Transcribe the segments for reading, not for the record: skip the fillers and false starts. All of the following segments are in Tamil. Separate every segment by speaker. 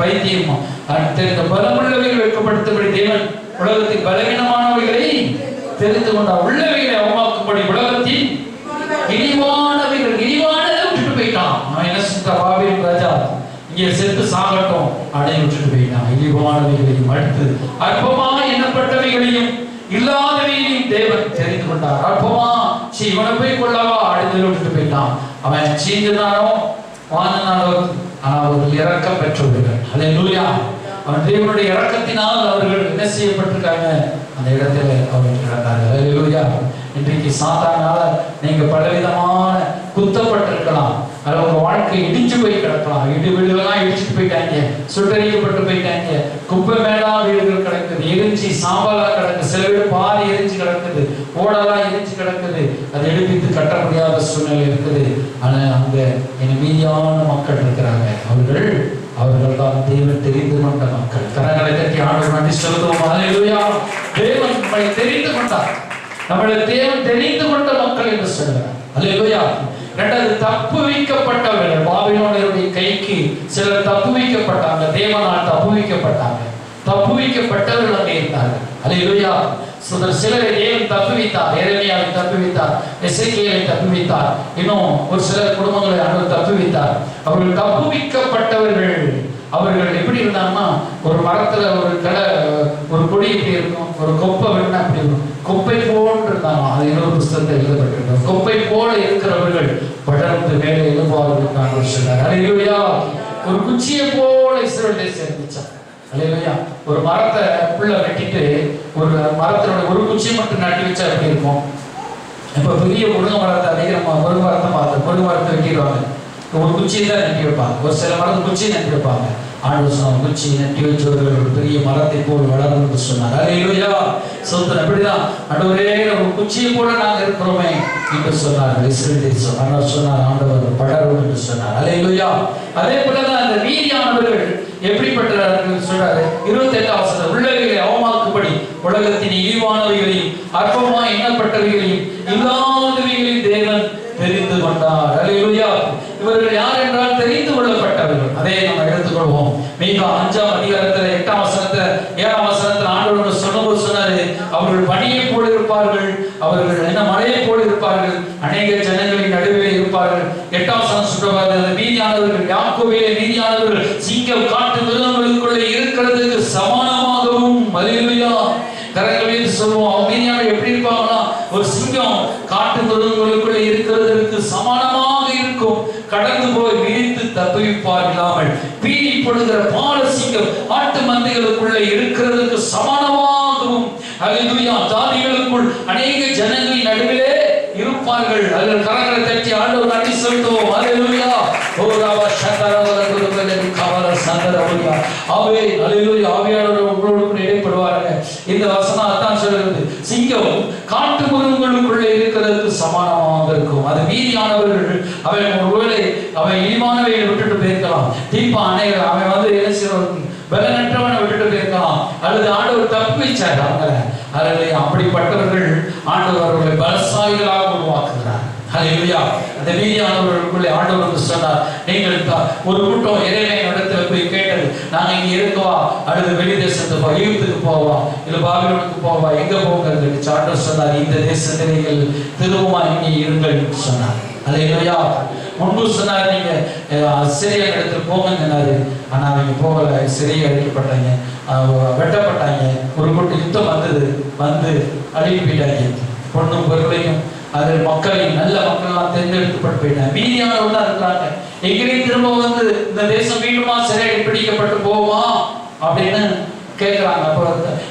Speaker 1: பைத்தியம் பலமுள்ளவைகள் வெட்கப்படுத்தும்படி தேவன் உலகத்தின் பலவீனமானவைகளை தெரிந்து கொண்டார். உள்ளவைகளை அவமாக்கும்படி உலகத்தின் இழிவானவைகளை விட்டுட்டு போயிட்டான். அவன் என்ன செஞ்சா, பாபிலோன் ராஜா இங்கே செத்து சாகட்டும் அப்படின்னு விட்டுட்டு போயிட்டான். இழிவானவைகளையும் அடுத்து அற்பமா எண்ணப்பட்டவைகளையும் இல்லாதவைகளையும் தேவன் தெரிந்து கொண்டார். அற்பமா இவனை போய் கொள்ளவா அப்படின்னு விட்டுட்டு போயிட்டான். அவன் சீந்தனானோ வாங்கினாலோ, ஆனால் அவர்கள் இறக்கம் பெற்றவர்கள். அல்லேலூயா. அவன் தேவனுடைய இறக்கத்தினால் அவர்கள் என்ன செய்யப்பட்டிருக்காங்க, அந்த இடத்துல அவர்கள் கிடந்தார்கள். அல்லேலூயா. இன்றைக்கு சாத்தானால நீங்க பலவிதமான குத்தப்பட்டிருக்கலாம், அதில் உங்க வாழ்க்கை இடிஞ்சு போய் கிடக்கலாம். வீடுகள்லாம் இடிச்சுட்டு போயிட்டாங்க, சுட்டரிக்கப்பட்டு போயிட்டாங்க, குப்பை மேலா வீடுகள் கிடக்குது, எரிஞ்சு சாம்பலா கிடக்குது, சில வீடு பாதி எரிஞ்சு கிடக்குது, ஓடெல்லாம் எரிஞ்சு கிடக்குது, அதை எடுப்பித்து கட்ட முடியாத சூழ்நிலை இருக்குது. ஆனா அங்க என மீதியான மக்கள் இருக்கிறாங்க. அவர்கள் தான் தேவன் தெரிந்து கொண்ட மக்கள். கரங்களை தட்டி ஆண்டவர் நன்றி செலுத்துவோம். அல்லேலூயா. தேவன் நம்மை தெரிந்து கொண்டார். நம்மளை தேவன் தெரிந்து கொண்ட மக்கள் என்று சொல்கிறார். அல்லேலூயா. இரண்டாவது, தப்புவிக்கப்பட்டவர்கள். பாபிலோனியருடைய கைக்கு சிலர் தப்புவிக்கப்பட்டாங்க, தேவனால் தப்புவிக்கப்பட்டாங்க. தப்புவிக்கப்பட்டவர்கள் அங்கே இருந்தார்கள். அல்லேலூயா. சிலரை தேவன் தப்புவித்தார். எரேமியாவை தப்புவித்தார், எசேக்கியேலை தப்புவித்தார், இன்னும் ஒரு சிலர் குடும்பங்களை ஆண்டவர் தப்புவித்தார். அவர்கள் தப்புவிக்கப்பட்டவர்கள். அவர்கள் எப்படி இருந்தாங்கன்னா, ஒரு மரத்துல ஒரு கொடி எப்படி இருக்கும், ஒரு கொப்பை வேணா அப்படி இருக்கும், கொப்பை போல் இருந்தாங்க. அது இன்னொரு புத்தகத்தை எழுதப்பட்டிருக்கிறது. கொப்பை போல இருக்கிறவர்கள் படர்ந்து மேலே எழுப்பார்கள் சொன்னார். அல்லேலூயா. ஒரு குச்சியை போல இஸ்ரவேல் தேசம் இருந்துச்சான். அல்லேலூயா. ஒரு மரத்தை புள்ள வெட்டிட்டு ஒரு மரத்தினோட ஒரு குச்சியை மட்டும் நட்டி வச்சா எப்படி இருக்கும்? இப்ப பெரிய முருங்கை மரத்தை அதிகமா முருங்கை மரத்தை பார்த்து முருங்கை மரத்தை வெட்டிடுவாங்க, ஒரு குச்சியை தான் நட்டி வைப்பாங்க. ஒரு சில மரத்து குச்சியை நட்டி வைப்பாங்க. ஆண்டு சொன்ன குச்சி நட்டி வச்சவர்கள் ஒரு பெரிய மரத்தை போல் வளரும் என்று சொன்னார். அல்லேலூயா. சொந்தம் அப்படிதான் ஆண்டவரே ஒரு குச்சியை போல நாங்கள் இருக்கிறோமே என்று சொன்னார்கள் இஸ்ரவேல் தேசம். ஆனால் சொன்னார் ஆண்டவர் படரும் என்று சொன்னார். அல்லேலூயா. அதே போலதான் அந்த மீதியானவர்கள் எப்படிப்பட்டவர்கள் சொல்றாரு. 28ஆம் வசனம், உள்ளவைகளை அவமாக்கும்படி உலகத்தின் இழிவானவைகளையும் அற்பமா எண்ணப்பட்டவைகளையும் இல்லாதவைகளையும் தேவன் தெரிந்து கொண்டார். அல்லேலூயா. இவர்கள் யார் என்றால் தெரிந்து கொள்ளப்பட்டவர்கள். அதை நம்ம எடுத்துக்கொள்வோம். மீகா 5ஆம் அதிகாரத்துல 8ஆம் வசனத்துல 7ஆம் வசனத்துல ஆண்டவர் சொன்னபோது சொன்னாரு, அவர்கள் பனியை போல இருப்பார்கள், அவர்கள் என்ன மழையை போல இருப்பார்கள், அநேக ஜனங்களின் நடுவே இருப்பார்கள். 8ஆம் வசனம் சொல்றாரு, மீதியானவர்கள் யாக்கோபிலே மீதியானவர்கள் சிங்கம் காட்டு மிருகங்களுக்குள்ளே இருக்கிறதுக்கு சமானமாகவும். அல்லேலூயா. கரங்களை சொல்லுவோம். மீதியானவர்கள் எப்படி இருப்பாங்கன்னா, ஒரு சிங்கம் காட்டு மிருகங்களுக்குள்ளே இருக்கிறதற்கு சமானமாக இருக்கும். கடந்து போய் விழித்து தப்புவிப்பார் இல்லாமல் பீடிப்படுகிற பால சிங்கம் ஆட்டு மந்தைகளுக்குள்ளே இருக்கிறதுக்கு சமானமாகவும். அல்லேலூயா. ஜாதிகளுக்குள் அநேக ஜனங்களின் நடுவிலே இருப்பார்கள். அதில் கரங்களை தட்டி ஆண்டவர் நன்றி செலுத்துவோம். அல்லேலூயா. ஓ ராவா சந்தரவலகுருவலி கவர சந்தரவலியா. ஆவே அல்லேலூயா. ஆவியானவர் உங்களோடு கூட இடைப்படுவார்கள். இந்த வசனம் அதான் சொல்கிறது, சிங்கம் காட்டு மிருகங்களுக்குள்ளே இருக்கிறதுக்கு சமானமாக இருக்கும். அது மீதியானவர்கள். அவன் ஒருவேளை அவன் இழிவானவையை விட்டுட்டு போயிருக்கலாம், தீப்பானை அவன் என்ன செய்வான், பலனற்றவனை விட்டுட்டு போயிருக்கலாம், அல்லது ஆண்டவர் தப்புவிச்சார் அவங்களை. அல்லது அப்படிப்பட்டவர்கள் ஆண்டவர் அவர்களை பலசாலிகளாக உருவாக்குகிறார். அல்லேலூயா. அந்த மீதியானவர்களுக்குள்ளே ஆண்டவர் வந்து சொன்னார், நீங்கள் ஒரு கூட்டம் எரேமியா இடத்துல போய் கேட்டது, நாங்க இங்க இருக்கவா அல்லது வெளி தேசத்துக்கு போவா, எகிப்துக்கு போவா இல்ல பாபிலோனுக்கு போவா, எங்க போகிறது? ஆண்டவர் சொன்னார், இந்த தேசத்தில் நீங்கள் திரும்பமா இங்கே இருங்கள் என்று சொன்னார். அல்லேலூயா. முன்பு சொன்னார், நீங்க சிறிய இடத்துல போங்கன்னாரு. ஆனா அவங்க போகல, சிறிய அடிக்கப்பட்டாங்க, வெட்டப்பட்டாங்க. ஒரு கூட்டம் யுத்தம் வந்து அழிவு போயிட்டாங்க. பொண்ணும் பொருளையும் அதில் மக்களையும் நல்ல மக்கள்லாம் தேர்ந்தெடுக்கப்பட்டு போயிட்டாங்க. மீதியானவர்கள் தான் இருக்கிறாங்க. எங்கேயும் திரும்ப வந்து இந்த தேசம் மீண்டுமா சிறையில் பிடிக்கப்பட்டு போவோமா அப்படின்னு கேட்கிறாங்க. அப்போ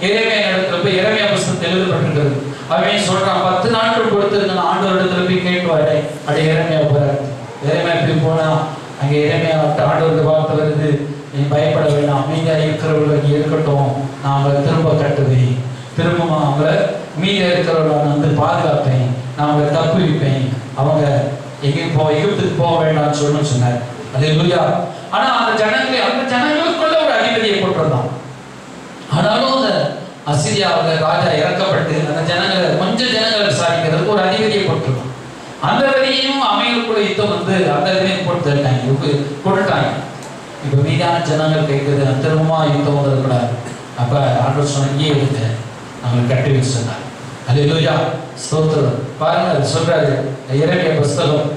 Speaker 1: எரேமியா இடத்துல போய் எரேமியா புத்தகத்தில் எழுதப்பட்டிருக்கிறது. அவன் சொல்றான், 10 நாட்கள் கொடுத்துருங்க, ஆண்டவர் இடத்துல போய் கேட்டுவாரு. அப்படி எரேமியா போறாரு. எரேமியா போய் போனா அங்க எரேமியா ஆண்டவருக்கு வார்த்தை வருது, நீ பயப்பட வேண்டாம், அமைதியா இருக்கிறவர்கள் நீ இருக்கட்டும், நான் அவங்களை திரும்ப கட்டுவேன், திரும்ப அவங்களை மீத இருக்கிறவர்களை வந்து பாதுகாப்பேன், நான் அவங்களை தப்புவிப்பேன், அவங்க எங்கேயும் எகிப்துக்கு போக வேண்டாம்னு சொல்லணும்னு சொன்னார். அல்லேலூயா. ஆனா அந்த ஜனங்களுக்குள்ள ஒரு அதிபதியை போட்டிருந்தான். ஆனாலும் அந்த அசிரியாவில் ராஜா இறக்கப்பட்டு அந்த கொஞ்சம் ஜனங்களை விசாரிக்கிறதுக்கு ஒரு அதிபதியை போட்டிருந்தான். அந்த வரையும் அமைகளுக்குள்ள யுத்தம் வந்து அந்த வரையும் போட்டுட்டாங்க, கொண்டுட்டாங்க. இப்ப மீதான ஜனங்கள் கேட்குது திரும்பமா யுத்தம் வந்துடக்கூடாது. அப்ப ஆண்டவர் சொன்ன இங்கே இருக்கு நம்மளுக்கு கட்டி வச்சு சொன்னார். அல்லேலூயா, ஸ்தோத்திரம். பாருங்க அது சொல்றாரு எரேமியா புஸ்தகம்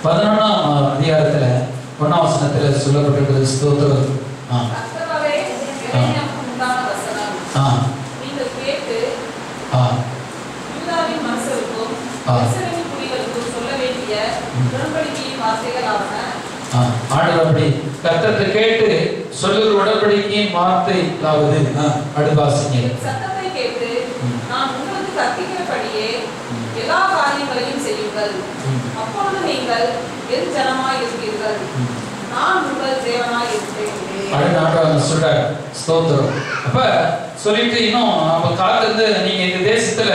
Speaker 1: 11ஆம் அதிகாரத்துல 1ஆம் வசனத்துல சொல்லப்பட்டிருக்கிறது. ஸ்தோத்திரம். ஆண்டவர் அப்படி கர்த்தத்தை கேட்டு சொல்லுகிற உடன்படிக்கையின் வார்த்தையாவது அடுவாசிங்க.
Speaker 2: சத்தத்தை கேட்டு நான் உங்களுக்கு கற்பிக்கிறபடியே எல்லா காரியங்களையும் செய்யுங்கள். அப்பொழுது நீங்கள் என் ஜனமாய் இருப்பீர்கள், நான் உங்கள் தேவனாய் இருப்பேன்.
Speaker 1: அடுத்த ஆண்டவர் சொல்றார். ஸ்தோத்திரம். அப்ப சொல்லிட்டு இன்னும் நம்ம காத்திருந்து நீங்க இந்த தேசத்துல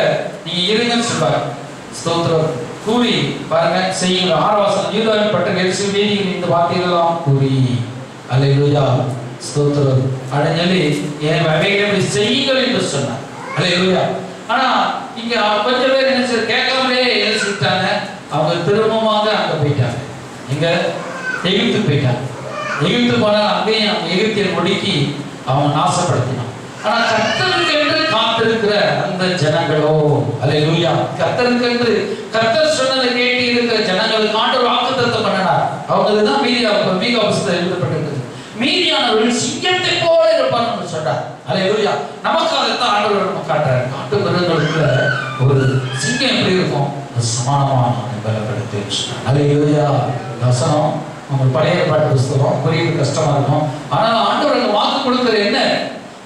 Speaker 1: நீங்க இருங்கன்னு சொல்றாரு. ஸ்தோத்திரம். கூறி பாருங்க செய்யுங்க. 6ஆம் வசனம் யூதாவின் பட்ட எருசலேம் வீதியில் இந்த வார்த்தைகளெல்லாம் கூறி. அல்லேலூயா, ஸ்தோத்திரம். அப்படின்னு சொல்லி அவைகளை செய்யுங்கள் என்று சொன்னார். அல்லேலூயா. ஆனா இங்க கொஞ்சம் பேர் என்ன செய்ய கேட்காமலே என்ன செஞ்சிட்டாங்க, அவங்க திரும்பமாக அங்க போயிட்டாங்க. எங்க எகிப்து போயிட்டாங்க. எகிப்து போனால் அங்கேயும் அவங்க எகிப்தியர் ஒடுக்கி அவங்க நாசப்படுத்தினான். ஆனா கர்த்தருக்கு என்று காத்திருக்கிற அந்த ஜனங்களோ, அல்லேலூயா, கர்த்தருக்கு என்று கர்த்தர் சொன்னதை கேட்டு இருக்கிற ஜனங்களுக்கு ஆண்டவர் வாக்குத்தத்தம் பண்ணினார். அவங்களுக்கு தான் மீதியா புஸ்தகம் எழுதப்பட்டிருக்கிறது. மீதியானவர்கள் சிங்கத்தை போல இருப்பான்னு சொன்னார். அல்லேலூயா. நமக்கு அதைத்தான் ஆண்டவர் நம்ம காட்டுறாரு. காட்டு மிருகங்களுக்குள்ள ஒரு சிங்கம் எப்படி இருக்கும், சமானமான பலப்படுத்தி சொன்னார். அல்லேலூயா. வசனம் உங்களுக்கு பழைய பாட்டு புஸ்தகம் புரியுது, கஷ்டமா இருக்கும். ஆனால் ஆண்டவர் வாக்கு கொடுக்கிறது என்ன,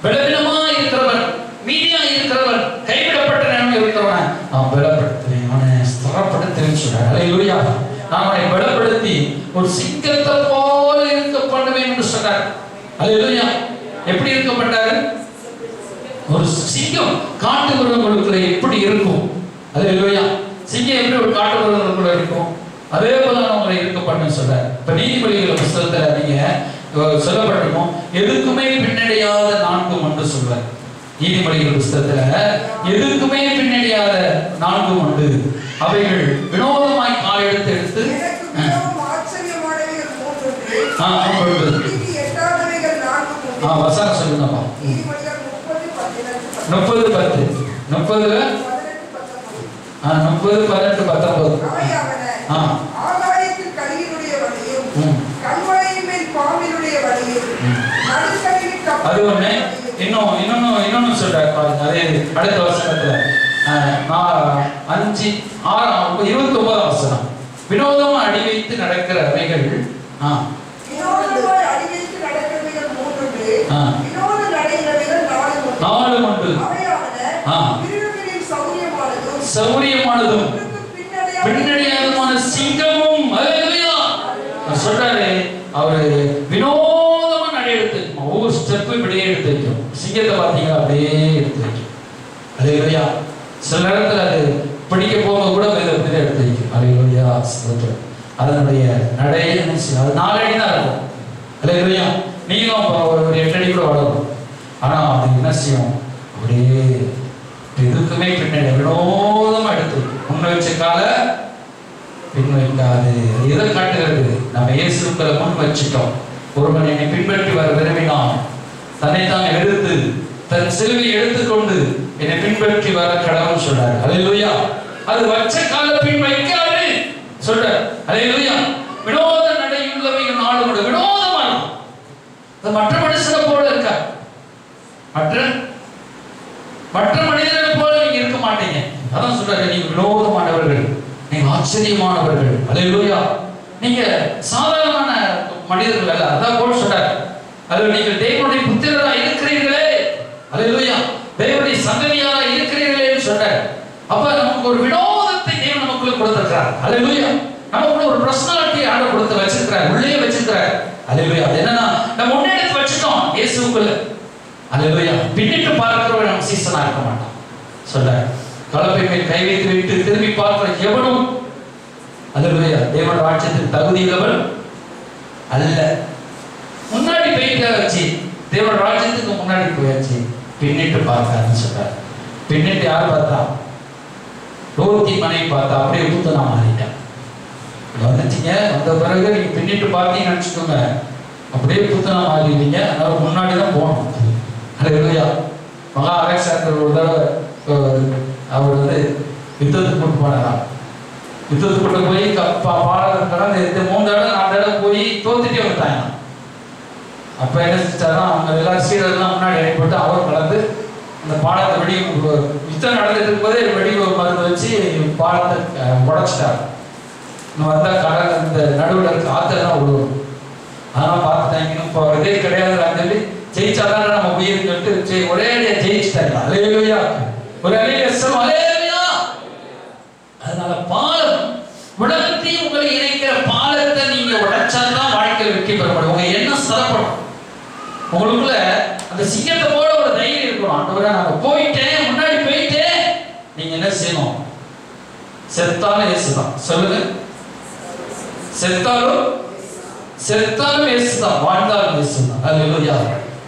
Speaker 1: பலவீனமா இருக்கிறவன், மீதியா இருக்கிறவன், கைவிடப்பட்ட நிலைமை இருக்கிறவன் நான் பலப்படுத்துவேன், அவனை ஸ்திரப்படுத்துவேன் சொல்றார். அல்லேலூயா. நான் அவனை பலப்படுத்தி ஒரு சிங்கத்தை போல இருக்க பண்ணுவேன் என்று சொன்னார். அல்லேலூயா. எப்படி இருக்கப்பட்டாரு? ஒரு சிங்கம் காட்டு மிருகங்களுக்குள்ள எப்படி இருக்கும்? அல்லேலூயா. சிங்கம் எப்படி ஒரு காட்டு மிருகங்களுக்குள்ள இருக்கும், அதே போல அவங்களை இருக்க பண்ண சொல்றார். இப்ப நீதிபதிகள் புஸ்தகத்துல நீங்க சொல்லப்பட்டிருக்கும் எதுக்குமே பின்னடையாத 4 உண்டு சொல்றார். நீதிபதிகள் புஸ்தகத்துல எதுக்குமே பின்னடையாத 4 உண்டு. அவைகள் வினோதமாய் கால் எடுத்து வசனம் சொல்லுங்கப்பா. 30:10 30 18 19
Speaker 2: ஆகாயத்தில் கலியினுடைய வழியும் கண்மலையின் மேல் பாம்பினுடைய வழியும்
Speaker 1: அது ஒண்ணு. இன்னொன்னு சொல்றாரு பாருங்க. அதே அடுத்த வசனத்துல 29 வசனம் வினோதமா அடி வைத்து நடக்கிற அவைகள் நாலு உண்டு. சௌரியமானதும் பின்னடையாதமான சிங்கமும். சொல்றாரு அவரு வினோதமா நடை எடுத்து ஒவ்வொரு ஸ்டெப்பு இப்படியே எடுத்து வைக்கும். சிங்கத்தை பார்த்தீங்கன்னா அப்படியே எடுத்து வைக்கும். அல்லேலூயா. சில நேரத்தில் அது பிடிக்க போக கூட அப்படியே எடுத்து வைக்கும். அல்லேலூயா, ஸ்தோத்திரம். அதனுடைய நடையே அது 4 அடி தான் இருக்கும். அல்லேலூயா. நீங்களும் ஒரு 8 அடி கூட வளரும். ஆனா அது என்ன செய்யும், அப்படியே எதுக்குமே பின்னாடி வினோதமா எடுத்து முன்ன வச்ச கால பின் வைக்காது. எதை காட்டுகிறது, நம்ம இயேசுக்களை முன் வச்சுட்டோம். ஒருவன் என்னை பின்பற்றி வர விரும்பினான் தன்னைத்தான் எடுத்து தன் சிலுவை எடுத்துக்கொண்டு என்னை பின்பற்றி வர கடவுள் சொல்றாரு. அல்லேலூயா. அது வச்ச கால பின் வைக்காது சொல்றாரு. அல்லேலூயா. வினோத நடையுள்ளவைகள் 4 கூட வினோதமா இருக்கும். அது மற்ற மனுஷனை போல இருக்கா, மற்ற மனிதர்களை போல நீங்க இருக்க மாட்டீங்க. அதான் சொல்றாரு, நீங்க வினோதமானவர்கள், நீங்க ஆச்சரியமானவர்கள். அல்லேலூயா. நீங்க சாதாரணமான மனிதர்கள் அல்ல. அதான் போல சொல்றாரு. அது நீங்கள் தேவனுடைய புத்திரரா இருக்கிறீர்களே. அல்லேலூயா. தேவனுடைய சந்ததியாரா இருக்கிறீர்களே சொல்றாரு. அப்ப நமக்கு ஒரு வினோதத்தை தேவன் நமக்குள்ள கொடுத்திருக்கிறார். அல்லேலூயா. நமக்குள்ள ஒரு பர்சனாலிட்டி ஆண்டவர் கொடுத்து வச்சிருக்கிறார், உள்ளே வச்சிருக்கிறார். அல்லேலூயா. அது என்னன்னா நம்ம முன்னெடுத்து வச்சுட்டோம் இயேசுக்குள்ள. அல்லேலூயா. பின்னிட்டு பார்க்கிறவன் நம்ம சீசனா இருக்க மாட்டான் சொல்றாரு. கலப்பை மேல் கை வைத்து விட்டு திரும்பி பார்க்கிற எவனும் அல்லேலூயா தேவனுடைய ராஜ்யத்துக்கு தகுதியுள்ளவன் அல்ல. முன்னாடி போயிட்டாச்சு, தேவனுடைய ராஜ்யத்துக்கு முன்னாடி போயாச்சு, பின்னிட்டு பார்க்காதுன்னு சொல்றாரு. பின்னிட்டு யார் பார்த்தா, லோத்தி மனைவி பார்த்தா அப்படியே ஊத்து நான் மாறிட்டேன். வந்துட்டீங்க, வந்த பிறகு நீங்க பின்னிட்டு பார்த்தீங்கன்னு நினைச்சுக்கோங்க, அப்படியே புத்தனா மாறிடுவீங்க. அதனால முன்னாடி தான் போகணும். ஹல்லேலூயா. மகா அலெக்சாண்டர் ஒரு தடவை அவர் வந்து யுத்தத்துக்கு கூட்டு போனாராம். யுத்தத்துக்கு கூட்டு போய் பாடம் கடந்து 3 தடவை 4 தடவை போய் தோத்துட்டே வந்துட்டாங்க. அப்ப என்ன செஞ்சாரா, அவங்க எல்லாரும் சீடர்லாம் முன்னாடி அனுப்பிட்டு அவர் கலந்து அந்த பாடத்தை வெடி யுத்தம் நடந்துட்டு இருக்கும்போதே வெடி மருந்து வச்சு பாடத்தை உடைச்சிட்டார். இன்னும் வந்தா கடல் இந்த நடுவில் இருக்க ஆத்தெல்லாம் விழுவும். அதெல்லாம் பார்த்துட்டாங்க. இப்போ இதே கிடையாதுன்னு சொல்லி ஜெயிச்சாதான் நம்ம உயிர் சொல்லிட்டு ஒரே ஜெயிச்சுட்டாங்க. அல்லேலூயா. ஒரு அல்லேலூயா. அதனால பாலம் உலகத்தையும் உங்களை இணைக்கிற பாலத்தை நீங்க உடைச்சாதான் வாழ்க்கையில் வெற்றி பெற முடியும். உங்க எண்ணம் சிறப்படும். உங்களுக்குள்ள அந்த சிங்கத்தை போல ஒரு தைரியம் இருக்கணும். ஆண்டவரே நான் போயிட்டேன், முன்னாடி போயிட்டேன். நீங்க என்ன செய்யணும்? செத்தாலும் இயேசுதான். சொல்லுங்க. செத்தாலும் இயேசுதான், வாழ்ந்தாலும் இயேசுதான். அல்லேலூயா.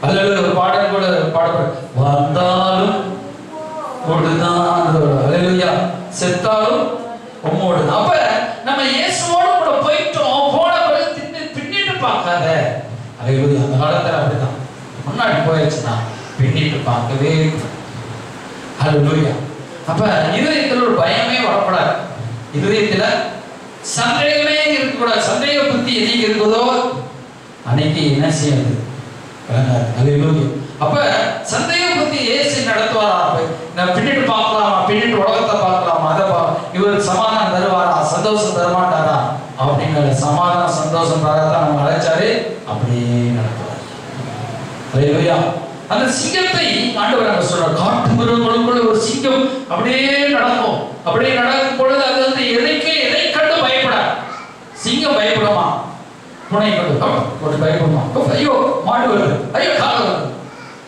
Speaker 1: அல்லேலூயா. ஒரு பாடல் கூட பாடப்படும். வாழ்ந்தாலும் ஓடுதான். அல்லேலூயா. செத்தாலும் உம்மோடு. அப்ப நம்ம இயேசுவோடு கூட போயிட்டோம். போன பிறகு பின்னிட்டு பார்க்காத. அல்லேலூயா. அந்த காலத்துல அப்படிதான். முன்னாடி போயிடுச்சுன்னா பின்னிட்டு பார்க்கவே. அல்லேலூயா. அப்ப இதயத்துல ஒரு பயமே வரக்கூடாது. இதயத்துல சந்தேகமே இருக்கக்கூடாது. சந்தேக புத்தி என்னைக்கு இருக்குதோ அன்னைக்கு என்ன செய்யுது? அல்லேலூயா. அப்ப சந்தேக புத்தி இயேசு நடத்துவாரா? நான் பின்னிட்டு பார்க்கலாமா? பின்னிட்டு உலகத்தை பார்க்கலாமா? அதை இவர் சமாதானம் தருவாரா? சந்தோஷம் தரமாட்டாரா? அப்படிங்கிற சமாதானம் சந்தோஷம் தரதான் நம்ம அழைச்சாரு. அப்படியே நடத்துவார். அல்லேலூயா. அந்த சிங்கத்தை ஆண்டவர் நம்ம சொல்ற காட்டு மிருகங்களுக்குள்ள ஒரு சிங்கம் அப்படியே நடக்கும். அப்படியே நடக்கும் பொழுது அது வந்து எதை கண்டு பயப்படாது. சிங்கம் பயப்படுமா? துணை கண்டு பயப்படுமா? ஐயோ மாடு வருது, ஐயோ காலம் வருது.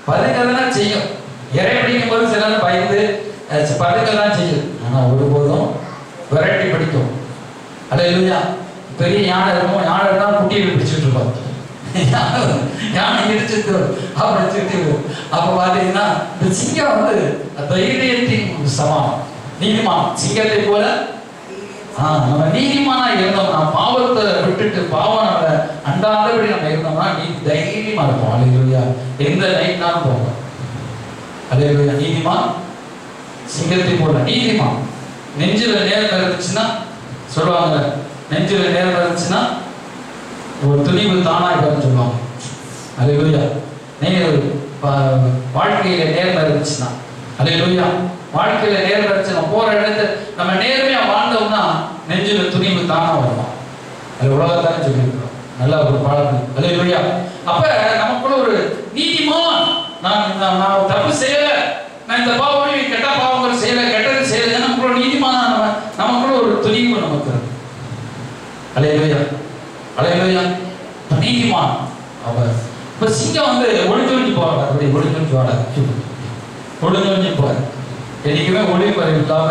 Speaker 1: பதுங்கதான் செய்யும். இறை பிடிக்கும் போது சில பயந்து பதுங்கதான் செய்யும். ஆனா ஒருபோதும் விரட்டி பிடிக்கும். அல்லேலூயா. பெரிய யானை இருக்கும். யானை தான் குட்டியை பிடிச்சிட்டு இருப்பாங்க. யானை இடிச்சுட்டு அப்படி சுட்டி. அப்ப பாத்தீங்கன்னா இந்த சிங்கம் வந்து தைரியத்தின் சமம். நீதிமான் சிங்கத்தை போல நம்ம நீதிமானா இருந்தோம்னா, பாவத்தை விட்டுட்டு பாவம் நம்மள அண்டாதபடி நம்ம இருந்தோம்னா தைரியமா இருப்போம். அல்லேலூயா. எந்த நைட்னாலும் போவோம். அல்லேலூயா. நீதிமான் சிங்கத்தை போல. நீதிமான் நெஞ்சில நேரம் இருந்துச்சுன்னா சொல்லுவாங்க, நெஞ்சில நேரம் இருந்துச்சுன்னா ஒரு துணிவு தானாயிடும் சொல்லுவாங்க. அல்லேலூயா. நீங்க வாழ்க்கையில நேரம் இருந்துச்சுன்னா, அல்லேலூயா, வாழ்க்கையில நேரம் இருந்துச்சுன்னா போற இடத்துல நம்ம நேர்மையா வாழ்ந்தோம்னா நெஞ்சில துணிவு தானா வருமா? அது உலகத்தானே சொல்லியிருக்கிறோம். நல்ல ஒரு பாடல். அல்லேலூயா. அப்ப நமக்குள்ள ஒரு நீதிமான், நான் தப்பு செய்யல, நான் இந்த பாவம் கெட்ட பாவங்கள் செய்யல, கெட்டது செய்யல, நமக்குள்ள நீதிமானா நமக்குள்ள ஒரு துணிவு நமக்கு இருக்கு. அல்லேலூயா. அல்லேலூயா. நீதிமான் அவர். இப்ப சிங்கம் வந்து ஒளிஞ்சொழிஞ்சு போறாரு. அப்படி ஒளிஞ்சொழிஞ்சு போறாரு. என்னைக்குமே ஒளிமறைவு இல்லாம,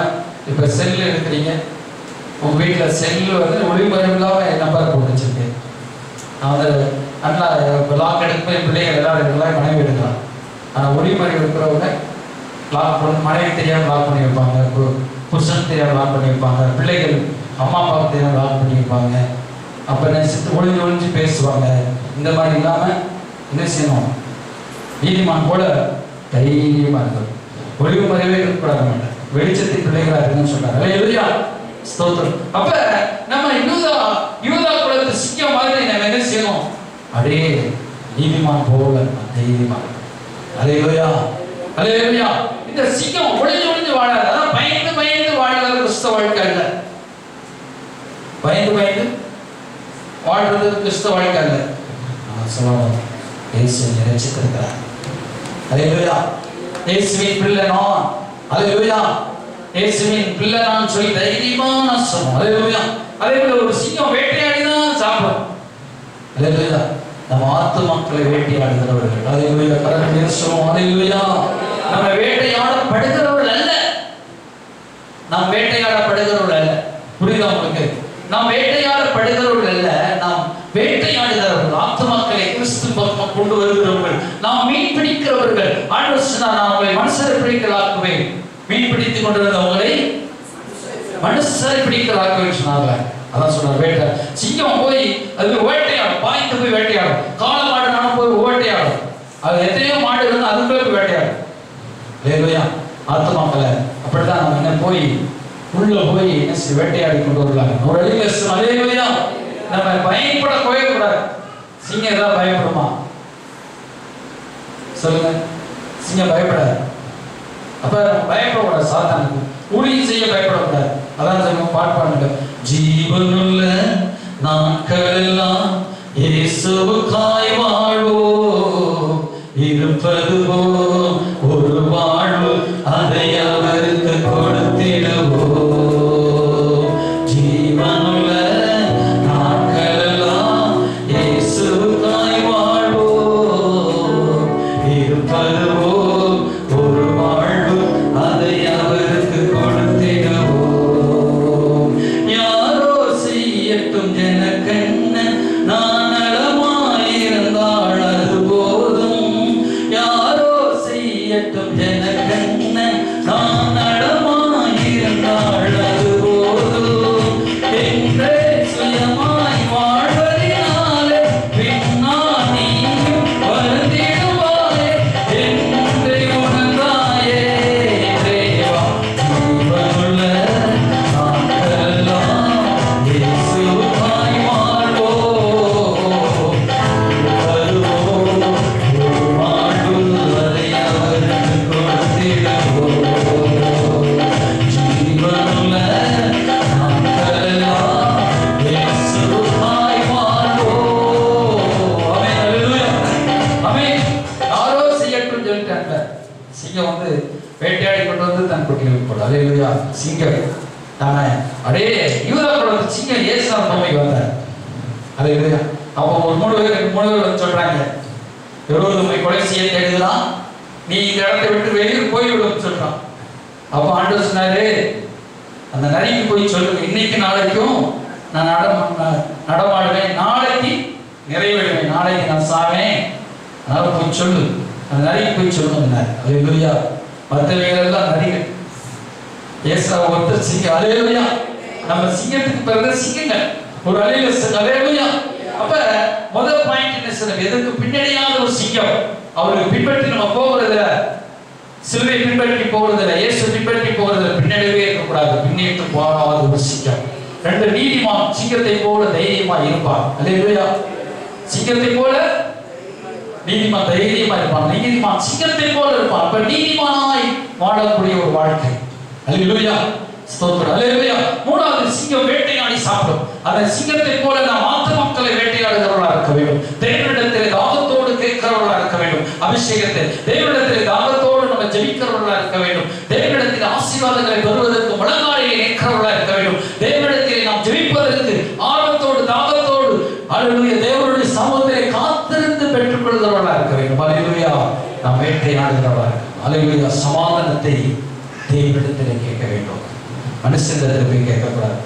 Speaker 1: இப்ப செல்லு எடுக்கிறீங்க, உங்க வீட்டுல செல்லு வந்து ஒளிமறைவு இல்லாம நம்பர் போட்டு வச்சிருக்கேன். நான் வந்து நல்லா லாக் எடுப்பேன். பிள்ளைகள் எல்லாரும் மனைவி எடுக்கலாம். ஆனா ஒளிமறைவு இருக்கிறவங்க லாக் பண்ணி, மனைவி தெரியாம லாக் பண்ணி வைப்பாங்க, புருஷன் தெரியாம லாக் பண்ணி வைப்பாங்க, பிள்ளைகள் அம்மா அப்பாவுக்கு தெரியாம லாக் பண்ணி வைப்பாங்க. அப்ப நினைச்சிட்டு ஒளிஞ்சு பேசுவாங்க. இந்த மாதிரி இல்லாம என்ன செய்யணும்? நீதிமான் போல தைரியமா இருக்கணும். ஒளிவு மறைவே இருக்கக்கூடாது. மாட்டேன் வெளிச்சத்தின் பிள்ளைகளா இருக்குன்னு சொல்றாங்க. அல்லேலூயா. ஸ்தோத்திரம். அப்ப நம்ம யூதா குலத்து சிங்கம் மாதிரி நம்ம என்ன செய்யணும்? அப்படியே நீதிமான் போல தைரியமா. அல்லேலூயா. அல்லேலூயா. இந்த சிங்கம் ஒளிஞ்சு வாழாது. அதான் பயந்து வாழாத கிறிஸ்தவ வாழ்க்கை இல்லை. பயந்து வாழ்றது கிறிஸ்தவ வாழ்க்கை இல்லை. சொல்லுவோம், இயேசு நிறைச்சிருக்கிறார். அல்லேலூயா. இயேசுவின் பிள்ளை நான். அல்லேலூயா. இயேசுவின் பிள்ளை நான் சொல்லி தைரியமா நான் சொல்லுவோம். அல்லேலூயா. அதேபோல ஒரு சிங்கம் வேட்டையாடிதான் சாப்பிடும். அல்லேலூயா. நம்ம ஆத்துமாக்களை வேட்டையாடுகிறவர்கள். அல்லேலூயா. கரங்களை சொல்லுவோம். அல்லேலூயா. நம்ம வேட்டையாடப்படுகிறவர்கள் அல்ல. நாம் வேட்டையாடப்படுகிறவர்கள் அல்ல. புரியுதா உங்களுக்கு? நாம் வேட்டையாடப்படுகிறவர்கள் அல்ல, நாம் வேட்டையாடுகிறவர்கள். ஆத்துமாக்களை கிறிஸ்து பக்கம் கொண்டு வருகிறவர்கள். நாம் மீன் பிடிக்கிறவர்கள். ஆண்டவர் சொன்னார், நான் உங்களை மனுஷரை பிடிக்கலாக்குவேன். மீன் பிடித்துக் கொண்டிருந்த உங்களை மனுஷரை பிடிக்கலாக்குவேன் சொன்னாங்க. அதான் சொன்னார் வேட்டை. சிங்கம் போய் அது வேட்டையாடும், பாய்ந்து போய் வேட்டையாடும். காளை மாடு நானும் போய் வேட்டையாடும். அது எத்தனையோ மாடு இருந்து அதுக்குள்ளே போய் வேட்டையாடும். இல்லையா ஆத்மாக்களை அப்படித்தான் நம்ம என்ன போய் உள்ள போய் என்ன வேட்டையாடி கொண்டு வரலாங்க. ஒரு அழிவு அலையா நம்ம பயப்பட போயிடக்கூடாது. சிங்கம் ஏதாவது பயப்படுமா சொல்லுங்க? சிங்கம் பயப்படாது. அப்ப பயப்படக்கூடாது. சாத்தானுக்கு ஊழியம் செய்ய பயப்படக்கூடாது. அதான் சொல்லுங்க, பாட்டு பாடுங்க. ஜீவனுள்ள நாட்களெல்லாம் இயேசுவுக்காய் வாழ்வோம், இருப்பதுவோ ஒரு வாழ்வு, அதை அவருக்கு கொடுத்திடுவோம். ஜீவனுள்ள நாட்களெல்லாம் இயேசுவுக்காய் வாழ்வோம், இருப்பதுவோ ஒரு வாழ்வு, அதை அவருக்கு கொடுத்திடுவோம். யாரோ செய்யட்டும் ஜனக்கண்ணன், நான் நலமாயிருந்தாள் அது போதும். யாரோ செய்யட்டும் ஜனக்கண்ணன், நான் நலமாயிருந்தாள் அது போதும். என்றே சுயமாய் வாழ்வதினாலே பின்னா நீயும் வருந்திடுவாயே, என்றே உணர்ந்தாயே தேவா. ஜீவனுள்ள நாட்களெல்லாம் இயேசுவாய் வாழ்வோம், வருவோம் ஒரு வாழ்வு, அதை அவருக்கு கொடுத்திடுவோம். ஜீவனுள்ள நாட்களெல்லாம் இயேசுவாய் வாழ்வோம். ஆமென், அல்லேலூயா, ஆமென். யாரோ செய்யட்டும் சொல்லிட்டாங்க. சிங்கம் வந்து வேட்டையாடி கொண்டு வந்து தன் குட்டிகளுக்கு போடும். அல்லேலூயா. சிங்கம் தானே அடே யூதா குலத்து சிங்கம் இயேசுவின் பூமிக்கு வந்தார். அல்லேலூயா. அப்போ ஒரு 3 பேர் வந்து சொல்றாங்க, ஹெரோது உம்மை கொலை செய்ய தேடுகிறான், நீ இந்த இடத்தை விட்டு வெளியில் போய்விடும் சொல்றான். அப்போ ஆண்டவர் சொன்னாரு, அந்த நரிக்கு போய் சொல்லுங்க, இன்னைக்கு நாளைக்கும் நான் நடமாடுவேன், நாளைக்கு நிறைவேடுவேன், நாளைக்கு நான் சாவேன், அதனால போய் சொல்லு, அந்த நரிக்கு போய் சொல்லுங்க. அல்லேலூயா. மற்றவைகளெல்லாம் நரிகள், ஏசா ஒருத்தர் சிங்கம். அல்லேலூயா. நம்ம சிங்கத்துக்கு பிறகு சிங்கங்கள் ஒரு அலையில. அல்லேலூயா. அப்ப முதல் பாயிண்ட் என்ன சொல்றது? எதற்கு பின்னணியான ஒரு சிங்கம். அவருக்கு பின்பற்றி நம்ம போகிறதுல, சிலுவை பின்பற்றி போகிறதுல, இயேசு பின்பற்றி போகிறதுல பின்னடைவே இருக்கக்கூடாது. பின்னேற்று போகாத ஒரு சிங்கம். 2 நீதிமான் சிங்கத்தை போல தைரியமா இருப்பான். அல்லேலூயா. சிங்கத்தை போல நீதிமான் தைரியமா இருப்பான். நீதிமான் சிங்கத்தை போல இருப்பான். அப்ப நீதிமானாய் வாழக்கூடிய ஒரு வாழ்க்கை. அல்லேலூயா. ஸ்தோத்திரம். அல்லேலூயா. 3வது சிங்கம் வேட்டையாடி சாப்பிடும். அந்த சிங்கத்தை போல நாம் ஆத்துமாக்களை வேட்டையாடுகிறவர்களாக இருக்க வேண்டும். தேவனிடத்தில் தாகத்தோடு கேட்கிறவர்களாக இருக்க வேண்டும். அபிஷேகத்தை தேவனிடத்தில் தாகத்தோடு நம்ம ஜெபிக்கிறவர்களாக இருக்க வேண்டும். தேவனிடத்தில் ஆசீர்வாதங்களை பெறுவதற்கு முழங்காலிலே நிற்கிறவர்களாக இருக்க வேண்டும். தேவனிடத்தில் நாம் ஜெபிப்பதற்கு ஆர்வத்தோடு தாகத்தோடு, அல்லேலூயா, தேவனுடைய சமூகத்திலே காத்திருந்து பெற்றுக்கொள்கிறவர்களாக இருக்க வேண்டும். அல்லேலூயா. நாம் வேட்டையாடுகிறவர்களாக, அல்லேலூயா, சமாதானத்தை தேவனிடத்திலே கேட்க வேண்டும். மனுஷனிடத்தில் போய் கேட்கக்கூடாது.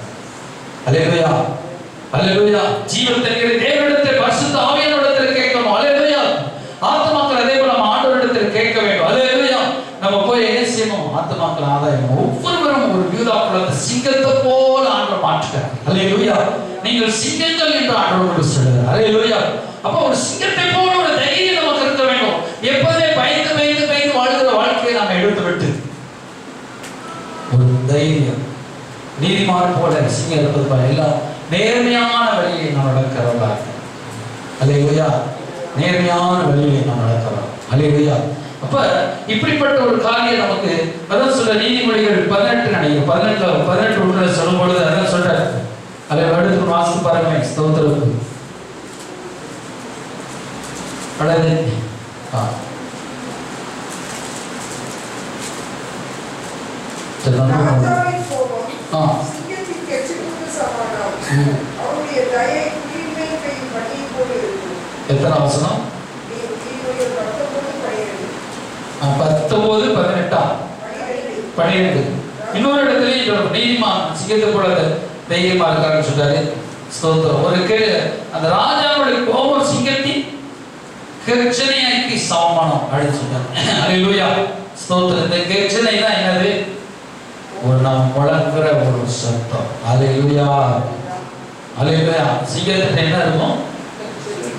Speaker 1: அல்லேலூயா. அல்லேலூயா. ஜீவத்திற்கு தேவனிடத்தில் பரிசுத்த ஆவியானவரிடத்தில் கேட்கணும். அல்லேலூயா. ஆத்துமாக்கள் அதே போல நம்ம ஆண்டவரிடத்தில் கேட்க வேண்டும். அல்லேலூயா. நம்ம போய் என்ன செய்யணும்? ஆத்துமாக்கள் ஆதாயம். ஒவ்வொருவரும் ஒரு யூதா குலத்து சிங்கத்தை போல ஆண்டவர் மாற்றுகிறார். அல்லேலூயா. நீங்கள் சிங்கங்கள் என்று ஆண்டவர் சொல்லுகிறார். அல்லேலூயா. அப்ப ஒரு சிங்கத்தை போல ஒரு தைரியம் நமக்கு இருக்க வேண்டும். எப்போதே பயந்து பயந்து பயந்து வாழ்கிற வாழ்க்கையை நாம் எடுத்துவிட்டு ஒரு தைரியம், நீதிமான் போல சிங்கம் இருப்பது போல எல்லாம் நேர்மையான வழியை நாம் நடக்கிறவர்களாக. அல்லேலூயா. நேர்மையான வழியை நாம் நடக்கிறோம். அல்லேலூயா. அப்ப இப்படிப்பட்ட ஒரு காரியம் நமக்கு அதான் சொல்ற நீதிமொழிகள் 18 நினைக்கிறேன் 18 சொல்லும் பொழுது அதான் சொல்ற. அதை எடுத்து வாசித்து பாருங்க. ஸ்தோத்திரம். அழகு. எத்தனை வசனம்? 19:18. இன்னொரு இடத்துல நீதிமான் சிங்கத்தை போல தைரியமா இருக்காருன்னு சொல்றாரு. ஸ்தோத்திரம். ஒரு அந்த ராஜாவுடைய கோபம் சிங்கத்தின் கர்ச்சனைக்கு சமமானம் அப்படின்னு சொல்றாரு. அல்லேலூயா. ஸ்தோத்திரம். இந்த கர்ச்சனை தான் என்னது? ஒரு நாம் முழங்குற ஒரு சத்தம். அல்லேலூயா. அல்லேலூயா. சிங்கத்திட்ட என்ன இருக்கும்?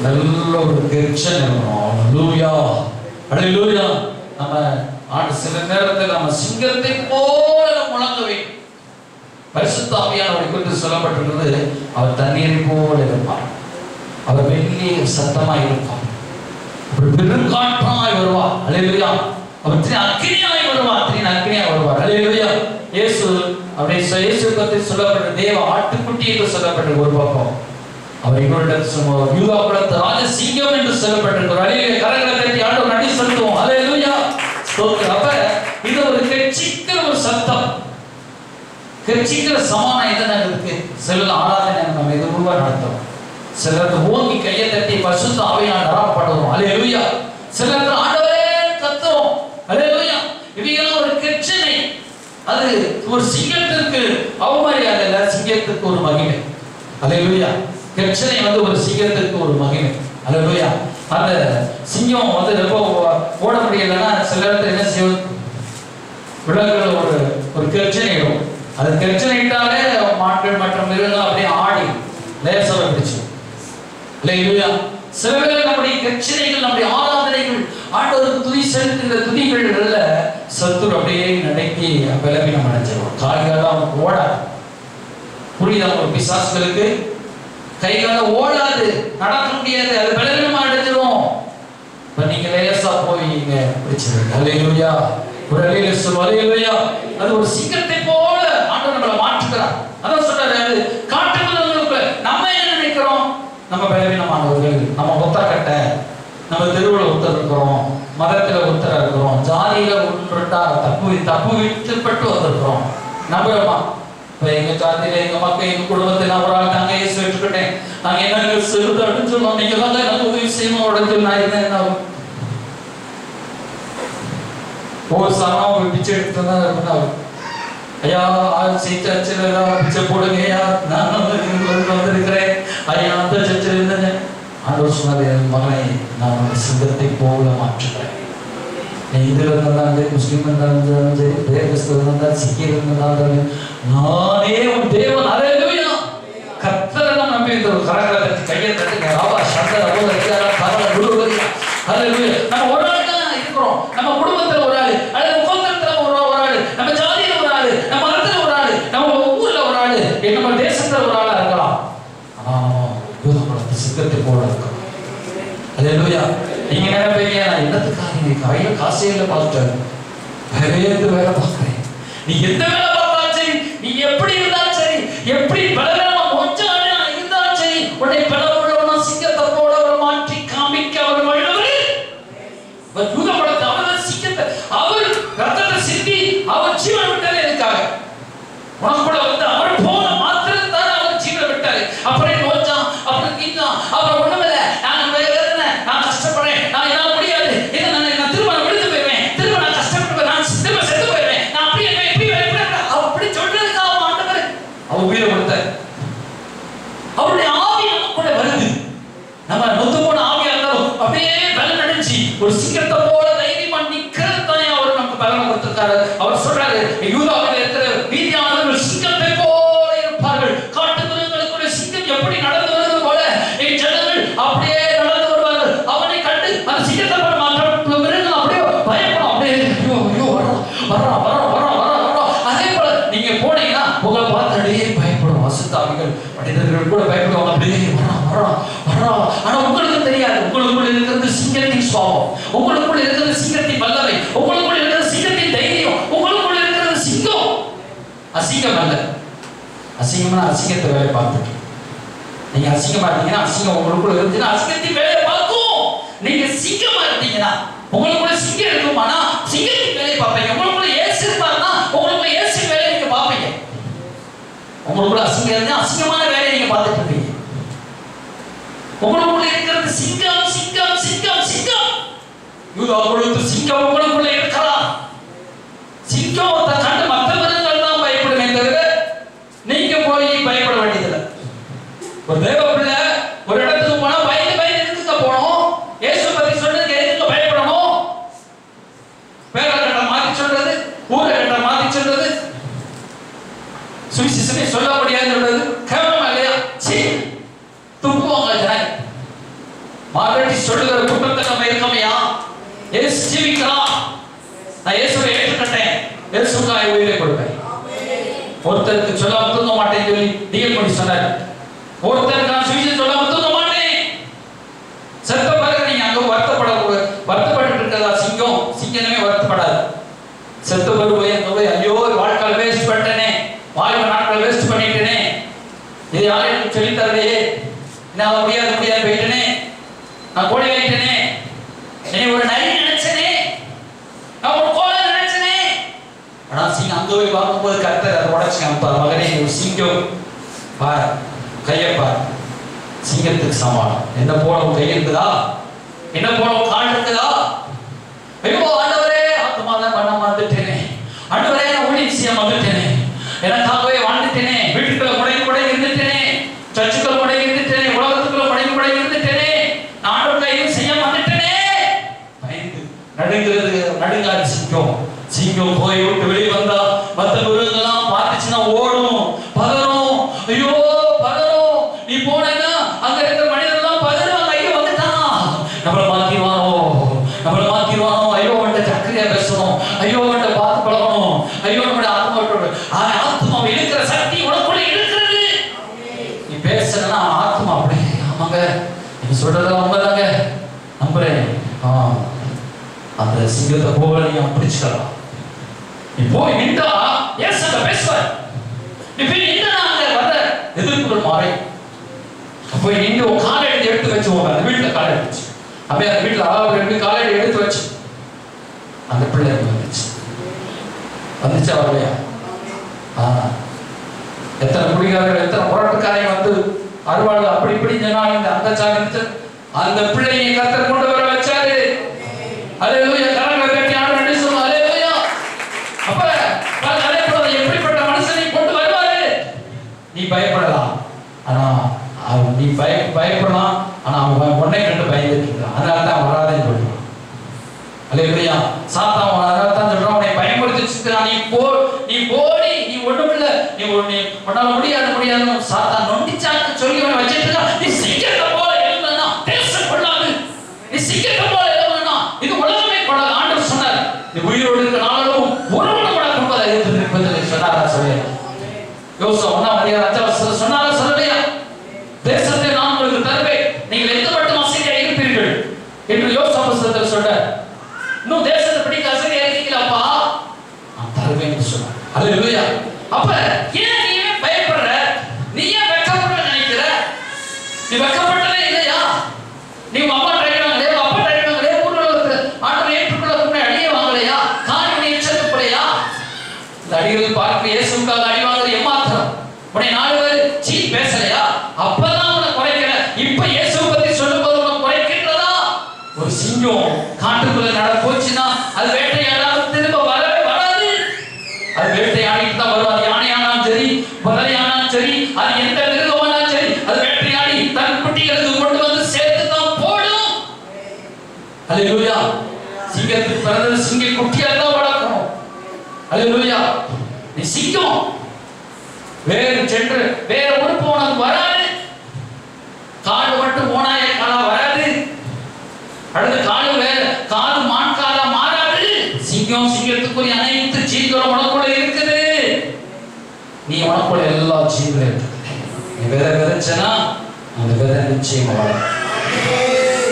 Speaker 1: நல்ல ஒரு கெர்ச்சன் இருக்கணும். அல்லேலூயா, அல்லேலூயா. நம்ம சில நேரத்தில் நம்ம சிங்கத்தை போல முழங்க வேண்டும். பரிசுத்த ஆவியானவரை குறித்து சொல்லப்பட்டிருக்கிறது, அவர் தண்ணீரை போல இருப்பார், அவர் மெல்லிய சத்தமாய் இருப்பார், ஒரு பெருங்காற்றாய் வருவார். அல்லேலூயா. அவர் அக்கினியாய் வருவார், அக்கினியாய் வருவார். அல்லேலூயா. இயேசு அப்படியே இயேசு பற்றி சொல்லப்பட்ட தேவ ஆட்டுக்குட்டி என்று சொல்லப்பட்ட ஒரு பக்கம், அவர் இவரிடம் யூதா குலத்து ராஜ சிங்கம் என்று சொல்லப்பட்டிருக்கிறார். அல்லேலூயா. கரங்களை தட்டி ஆண்டவர் நன்றி செலுத்துவோம். அல்லேலூயா. அப்ப இது ஒரு கெர்ச்சிக்கிற ஒரு சத்தம், கெர்ச்சிக்கிற சமானம் என்ன இருக்கு? சில ஆராதனை நம்ம இது உருவா நடத்தும், சிலருக்கு ஓங்கி கையை தட்டி பரிசுத்த ஆவியால் நிரப்பப்படுவோம். அல்லேலூயா. சிலருக்கு ஆண்டவரே கத்துவோம். அல்லேலூயா. இவையெல்லாம் ஒரு கெர்ச்சனை. அது ஒரு சிங்கத்திற்கு அவமரியாதை இல்ல, சிங்கத்திற்கு ஒரு மகிமை. அல்லேலூயா. கெர்ச்சனை ஒரு சிங்கத்திற்கு ஒரு மகிமை. அல்லேலூயா. அந்த சிங்கம் ரொம்ப ஓட முடியலன்னா சில இடத்துல என்ன செய்யும்? விலங்குகள் ஒரு கெர்ச்சனை இடும். அது கெர்ச்சனை இட்டாலே மாட்கள் மற்ற மிருகங்கள் அப்படியே ஆடி லேசாக பிடிச்சு. அல்லேலூயா. சில வேளை நம்முடைய கெர்ச்சனைகள், நம்முடைய ஆராதனைகள், ஆண்டவருக்கு துதி செலுத்துகிற துதிகள்ல சத்துரு அப்படியே நடக்கி பலவீனம் அடைஞ்சிடும். கால்கால அவனுக்கு ஓடாது. புரியுதா? ஒரு பிசாசுகளுக்கு கைகால ஓடாது, நடக்க முடியாது, அது பலவீனமா அடைஞ்சிடும். இப்ப நீங்க லேசா போய் இங்க பிடிச்சிருங்க. அல்லேலூயா. ஒரு அல்லேலூயா சொல்லு. அல்லேலூயா. அது ஒரு சிங்கத்தை போல ஆண்டவர் நம்மளை மாற்றுகிறார். அதான் சொல்றாரு, அது காட்டு மிருகங்களுக்கு நம்ம என்ன நினைக்கிறோம்? நம்ம பலவீனமானவர்கள், நம்ம ஒத்தக்கட்ட, நம்ம தெருவில் ஒருத்தர் இருக்கிறோம், மதத்துல ஒருத்தர் இருக்கிறோம், ஜாதியில ஒன்றுட்டா தப்பு விட்டுப்பட்டு வந்திருக்கிறோம். நம்புறோமா? இப்ப எங்க ஜாதியில எங்க மக்கள் எங்க குடும்பத்தில் நான் ஒரு ஆள் தாங்க இயேசு விட்டுக்கிட்டேன், நாங்க என்ன சிறுது அப்படின்னு சொல்லுவோம், நீங்க தான் எனக்கு உதவி செய்யணும் அப்படின்னு நான் என்ன ஒவ்வொரு சரணம் பிச்சை எடுத்து தான் இருந்தாரு. ஐயா சர்ச்சில் பிச்சை போடுங்க ஐயா, நான் வந்திருக்கிறேன் ஐயா, அந்த சர்ச்சில் இருந்தேன். ஆண்டவர் சொன்னாரு, மகனை நான் சிங்கத்தை போல மாற்றுகிறேன். நீ இதில் இருந்தாலும் சரி, முஸ்லீம் இருந்தாலும் சரி, கிறிஸ்தவ இருந்தாலும் சிக்கியர் இருந்தாலும் நானே உன் தேவன். அல்லேலூயா. கர்த்தரை நம்பி இந்த ஒரு கரங்களை கையை தட்டுங்க. ராவா சந்தர அல்லேலூயா. நம்ம ஒரு ஆள் தான் இருக்கிறோம். நம்ம குடும்பத்துல ஒரு ஆள், அல்லது முகத்துல ஒரு ஆள், நம்ம ஜாதியில ஒரு ஆள், நம்ம மதத்துல ஒரு ஆள், நம்ம ஊர்ல ஒரு ஆள், நம்ம தேசத்துல ஒரு ஆளா இருக்கலாம். ஆனா யூதகுலத்து சிங்கத்தை போல இருக்கும். அல்லேலூயா. நீங்க நினைப்பீங்க, நான் என்னத்துக்காக நீ கையில காசே இல்லை பார்த்துட்டாரு, வேலை பார்க்கிறேன். நீ எந்த வேலை பார்த்தாலும் சரி, நீ எப்படி இருந்தாலும் சரி, எப்படி பலவீனமா கொஞ்சம் இருந்தாலும் சரி, உன்னை பலவீனமா சிங்கத்தை போல அவர் மாற்றி காமிக்க அவர் வல்லவர். யூதகுலத்து அவர் சிங்கத்தை, அவர் ரத்தத்தை சிந்தி அவர் ஜீவன் விட்டாரே எதுக்காக? உனக்குள்ள அவர் போல மாத்திரம் தான் அவர் ஜீவன் விட்டாரு. அப்புறம் நோச்சான், அப்புறம் கீழ்தான், அப்புறம் ஒண்ணுமில்ல, நான் கஷ்டப்படுறேன், நான் என்னால முடியாது, நான் திரும்ப விழுந்து போயிருவேன், திரும்ப நான் கஷ்டப்படுவேன், நான் திரும்ப செத்து போயிருவேன், நான் அப்படி அப்படி சொல்றதுக்கு ஆண்டவர் அவர் உயிரை கொடுத்தார். அவருடைய ஆவி நமக்குள்ள வருது. நம்ம நொத்து போன ஆவியா இருந்தாலும் அப்படியே பலன் அடைஞ்சு ஒரு சிங்கத்தை போல தைரியமா நிக்கிறது தான் அவர் நமக்கு பலன் கொடுத்திருக்காரு. அவர் சொல்றாரு, யூதாவில் இருக்கிற நீதியானவர்கள் சிங்கத்தை போல இருப்பார்கள். காட்டு மிருகங்களுக்குள்ள சிங்கம் எப்படி நடந்து வருவது போல என் ஜனங்கள் அப்படியே நடந்து வருவார்கள். அவனை கண்டு அந்த சிங்கத்தை போல மாற்ற மிருகங்கள் அப்படியே பயப்படும். அப்படியே அதே போல நீங்க போனீங்கன்னா உங்களை பார்த்து அப்படியே பயப்படும். அசுத்தாவிகள் மனிதர்கள் கூட பயப்படுவாங்க. அப்படியே வர்றா. ஆனா உங்களுக்கு தெரியாது, உங்களுக்குள்ள இருக்கிறது சிங்கத்தின் சுவாபம், உங்களுக்குள்ள இருக்கிறது சிங்கத்தின் வல்லமை, உங்களுக்குள்ள இருக்கிறது சிங்கத்தின் தைரியம், உங்களுக்குள்ள இருக்கிறது சிங்கம். அசிங்கம் அல்ல. அசிங்கம்னா அசிங்கத்தை வேலை பார்த்துட்டு நீங்க அசிங்கமா இருந்தீங்கன்னா, அசிங்கம் உங்களுக்குள்ள இருந்துச்சுன்னா அசிங்கத்தின் வேலையை பார்க்கும். நீங்க சிங்கமா இருந்தீங்கன்னா உங்களுக்குள்ள சிங்கம் இருக்குமானா சிங்கத்தின் வேலையை பார்ப்பீங்க. உங்களுக்குள்ள ஏசு இருப்பாருன்னா உங்களுக்குள்ள ஏசு வேலையை நீங்க பார்ப்பீங்க. உங்களுக்குள்ள அசிங்கம் இருந்தா அசிங்கமான வேலையை நீங்க பார்த்துட்டு இருப்பீங்க. உங்களுக்குள்ள இருக்கிறது சிங்கம். யூதாவுக்கு சிங்கம் உங்களுக்குள்ள இருக்கலாம். சிங்கத்தை கண்டு மற்ற மிருகங்கள் தான் பயப்படுமே தவிர நீங்க போய் பயப்பட வேண்டியதில்லை. ஒரு தேவ பிள்ளை ஒரு இடத்துக்கு போனா பயந்து எதுக்கு போனோம்? இயேசு பத்தி சொல்றதுக்கு எதுக்கு பயப்படணும்? பேரை கட்ட மாத்தி சொல்றது, ஊரை கட்ட மாத்தி சொல்றது, சுவிசேஷமே சொல்ல முடியாது சொல்றது கேவலமா இல்லையா? சொல்லுகிற கூட்டத்தில் நம்ம இருக்கமையா? இயேசு ஜீவிக்கிறார். நான் இயேசுவை ஏற்றுக்கட்டேன், இயேசுக்காக உயிரை கொடுப்பேன். ஒருத்தருக்கு சொல்லாம தூங்க மாட்டேன்னு சொல்லி டிஎல்மணி சொன்னார். ஒருத்தருக்கு நான் சுவிசேஷம் சொல்லாம தூங்க மாட்டேன். செத்த பிறகு நீங்க அங்க வருத்தப்பட்டு இருக்கிறதா? சிங்கமே வருத்தப்படாது. செத்த பிறகு போய் அங்க போய் ஐயோ வாழ்க்கையில வேஸ்ட் பண்ணிட்டேனே, வாழ்க்கை நாட்கள் வேஸ்ட் பண்ணிட்டேனே, இது யாரும் எனக்கு சொல்லி தரலையே, நான் முடியாது போயிட்டேனே, நான் கோழி வைட்டேனே, என்னை ஒரு நரி நினைச்சனே, நான் ஒரு கோழை நினைச்சனே. ஆனா சிங்கம் அங்க போய் பார்க்கும்போது கர்த்தர் அதை உடைச்சு காமிப்பார். மகனே ஒரு சிங்கம் பார், கையை பார், சிங்கத்துக்கு சமானம். என்ன போல கை இருக்குதா, என்ன போல கால் இருக்குதா? ஐயோ ஆண்டவரே, ஆத்மாதான் பண்ண வந்துட்டேனே, ஆண்டவரே நான் ஊழியம் செய்ய வந்துட்டேனே, எனக்காகவே வாழ்ந்துட்டேனே, வீட்டுக்குள்ள முடங்கி இருந்துட்டேனே, சர்ச்சுக்குள்ள முடங்கி இருந்துட்டேனே, உலகத்துக்குள்ள முடங்கி இருந்துட்டேனே, நான் ஆண்டவருக்கு எதுவும் செய்ய வந்துட்டேனே. பயந்து நடுங்காது சிங்கம் போய் விட்டு வெளியே வந்தா மற்ற மிருகங்கள்லாம் பார்த்துச்சுன்னா ஓடும், பதறும். ஐயோ பதறும். நீ போனேன்னா அங்க இருக்கிற மனிதர்கள் பதறுவாங்க. ஐயோ வந்துட்டான், நம்மளை மாத்திடுவானோ. ஐயோ அவன்கிட்ட சக்கரையா பேசணும், ஐயோ அவன்கிட்ட பார்த்து பழகணும், ஐயோ நம்முடைய ஆத்மாவை இருக்கிற சக்தி உனக்குள்ள இருக்கிறது. நீ பேசணும்னா ஆத்மா அப்படி ஆமாங்க நீ சொல்றதெல்லாம் உண்மைதாங்க நம்புறேன். அந்த சிங்கத்தை போல நீ பிடிச்சுக்கலாம். நீ போய் நின்றா ஏசங்க பேசுவார். நீ போய் நின்றா அங்க வர எதிர்ப்புகள் மாறி போய் நின்று உன் காலை எடுத்து வச்சு அந்த வீட்டுல காலை எடுத்து அப்படியே அந்த வீட்டுல அழகாக காலை எடுத்து வச்சு அந்த பிள்ளை வந்துச்சு அவரையா? எத்தனை குடிகாரர்கள் எத்தனை முரட்டுக்காரையும் வந்து அறுவாள் அப்படி இப்படி சொன்னாங்க. அந்த சாக்கு அந்த பிள்ளையை கர்த்தர் கொண்டு வர வச்சாரு. அல்லேலூயா. கரங்களை தட்டி ஆண்டவரே சொல்லுங்க அல்லேலூயா. அப்ப அதே போல எப்படிப்பட்ட மனுஷனை கொண்டு வருவாரு? நீ பயப்படலாம், ஆனா நீ பயப்படலாம், ஆனா அவன் உன்னை கண்டு பயந்துட்டு இருக்கான். அதனால தான் வராதேன்னு சொல்றான். அல்லேலூயா. சாத்தான் அதனால தான் சொல்றான், உன்னை பயன்படுத்திச்சுக்கிறான். நீ போடி, நீ ஒண்ணுமில்ல, நீ உன்னால முடியாது சாத்தான் நொண்டிச்சாக்கு சொல்லி அவனை வச்சிட்டு இருக்கான். நீ சிங்கத்தை போல எழுந்தா தேசம் கொள்ளாது, நீ சிங்கத்தை போல எழுந்தா இது உலகமே கொள்ளாது. ஆண்டவர் சொன்னார், நீ உயிரோடு இருக்க நாளும் ஒருவனை கூட கொள்வதை எதிர்த்து சொன்னாரா? சொல்ல யோசா 1:5 சொன்னாரா? சொல்லலையா? தேசத்தை நான் உங்களுக்கு தருவேன், நீங்கள் எந்த மட்டும் அசையா இருப்பீர்கள் என்று யோசா புத்தகத்தில் சொன்னார். இன்னும் தேசத்தை பிடிக்க அசையா இருக்கீங்களாப்பா, நான் தருவேன் என்று சொன்னார். அல்லேலூயா. அப்ப ஏன் நீ பயப்படுற? நீ ஏன் வெட்கப்பட நினைக்கிற? நீ வெட்கப்பட்டதே இல்லையா? நீ அம்மா ட்ரைவாங்களே, அப்பா ட்ரைவாங்களே, ஊர்ல ஆண்டவர் ஏற்றுக்கொள்ள அடியே வாங்கலையா? காரணம் எச்சரிக்கப்படையா? இந்த அடிகள் பார்க்க இயேசுக்காக அடி வாங்குறது ஏமாத்திரம். உன்னை 4 பேர் சீ பேசலையா? அப்பதான் உன்னை குறைக்கிற. இப்ப இயேசுவை பத்தி சொல்லும்போது உன்னை குறைக்கின்றதா? ஒரு சிங்கம் காட்டுக்குள்ள நட போச்சுன்னா அது வேட்டையாடாம திரும்ப வரவே வராது. அது வேட்டையாடிட்டு தான் வரும். அது யானையானாலும் சரி, பறவையானாலும் சரி, அது எந்த மிருகமானாலும் சரி, அது வேட்டையாடி தன் குட்டிகளுக்கு கொண்டு வந்து சேர்த்து தான் போடும். அல்லேலூயா. சிங்கத்துக்கு பிறந்தது சிங்க குட்டியா தான் வளர்க்கணும். அல்லேலூயா. நீ சிங்கம் வேறு சென்று வேற உறுப்பு உனக்கு வராது. காடு மட்டும் ஓனாய காலா வராது. அடுத்து காடு வேற காது மான் காலா மாறாது. சிங்கத்துக்குரிய அனைத்து ஜீவங்களும் உனக்குள்ள இருக்குது. நீ உனக்குள்ள எல்லா ஜீவங்களும் இருக்குது. நீ விதை விதைச்சனா அந்த விதை நிச்சயம் வளரும்.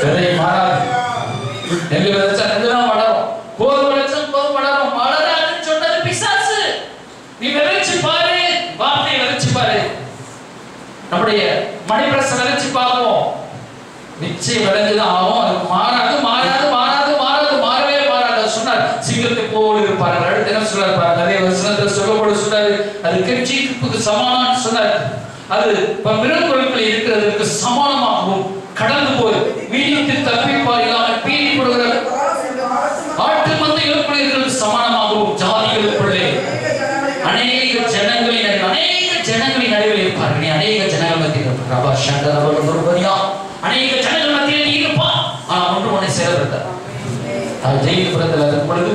Speaker 1: விதை மாறாது. நெல் விதைச்சா நெல்லுதான் வளரும். கோது விதைச்சா கோது வளரும். வளராதுன்னு சொன்னது பிசாசு. நீ விதைச்சு பாரு, வார்த்தையை விதைச்சு பாரு, நம்முடைய மணிப்பிரச விதைச்சு பார்ப்போம், நிச்சயம் விளைஞ்சுதான் ஆகும். அது மாறவே மாறாது சொன்னார். சிங்கத்தை போல இருப்பார்கள். அடுத்த என்ன சொன்னார் பாருங்க, அதே வசனத்தில் சொல்லப்பட சொன்னாரு, அது கெட்சிப்புக்கு சமானம் சொன்னார். அது மிருகங்களுக்குள் இருக்கிறதுக்கு சமானமாகவும் கடந்து போய் வீரியத்தில் தப்பிப்பார் இல்லாமல் பீறி கொடுக்கிற ஆட்டு மந்தைகளுக்குள் இருக்கிறது சமானமாகவும் ஜாதிகளுக்குள்ளே அநேக ஜனங்களின் நடுவில் இருப்பார். நீ அநேக ஜனங்கள் மத்தியில் அநேக ஜனங்கள் மத்தியில் நீ இருப்பான். ஆனால் ஒன்று உன்னை செயல்படுத்தார். ஜெயிலுபுரத்தில் இருக்கும் பொழுது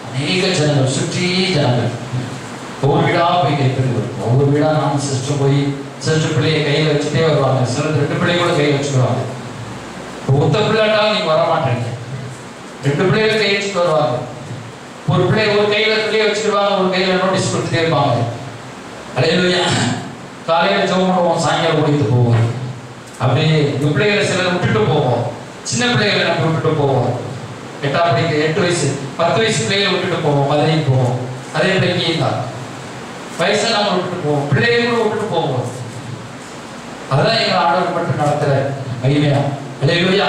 Speaker 1: அநேக ஜனங்கள் சுற்றி ஜனங்கள் ஒவ்வொரு வீடா போய் கைப்பற்றி வரும். ஒவ்வொரு வீடா நாம் சிஸ்டர் போய் சிஸ்டர் பிள்ளையை கையில் வச்சுட்டே வருவாங்க. சில 2 பிள்ளை கூட கையில் வச்சுக்குவாங்க. ஒத்த பிள்ளைட்டாலும் நீங்க வர மாட்டீங்க. 2 பிள்ளைகள் கை வச்சுட்டு வருவாங்க. ஒரு பிள்ளை ஒரு கையில துணியை வச்சுருவாங்க, ஒரு கையில நோட்டீஸ் கொடுத்துட்டே இருப்பாங்க. அல்லேலூயா. காலையில ஜெபம் பண்ணுவோம், சாயங்காலம் ஓடிட்டு போவோம். அப்படியே இந்த பிள்ளைகளை சிலர் விட்டுட்டு போவோம். சின்ன பிள்ளைகளை நம்ம விட்டுட்டு போவோம். 8ஆம் படிக்க 8 வயசு 10 வயசு பிள்ளைகளை விட்டுட்டு போவோம், மதுரைக்கு போவோம். அதே பிள்ளைக்கு தான் வயசை நம்ம விட்டுட்டு போவோம், பிள்ளைகளை கூட விட்டுட்டு போவோம். அதான் எங்க ஆண்டவர் மட்டும் நடத்துற மகிமையா. அல்லேலூயா.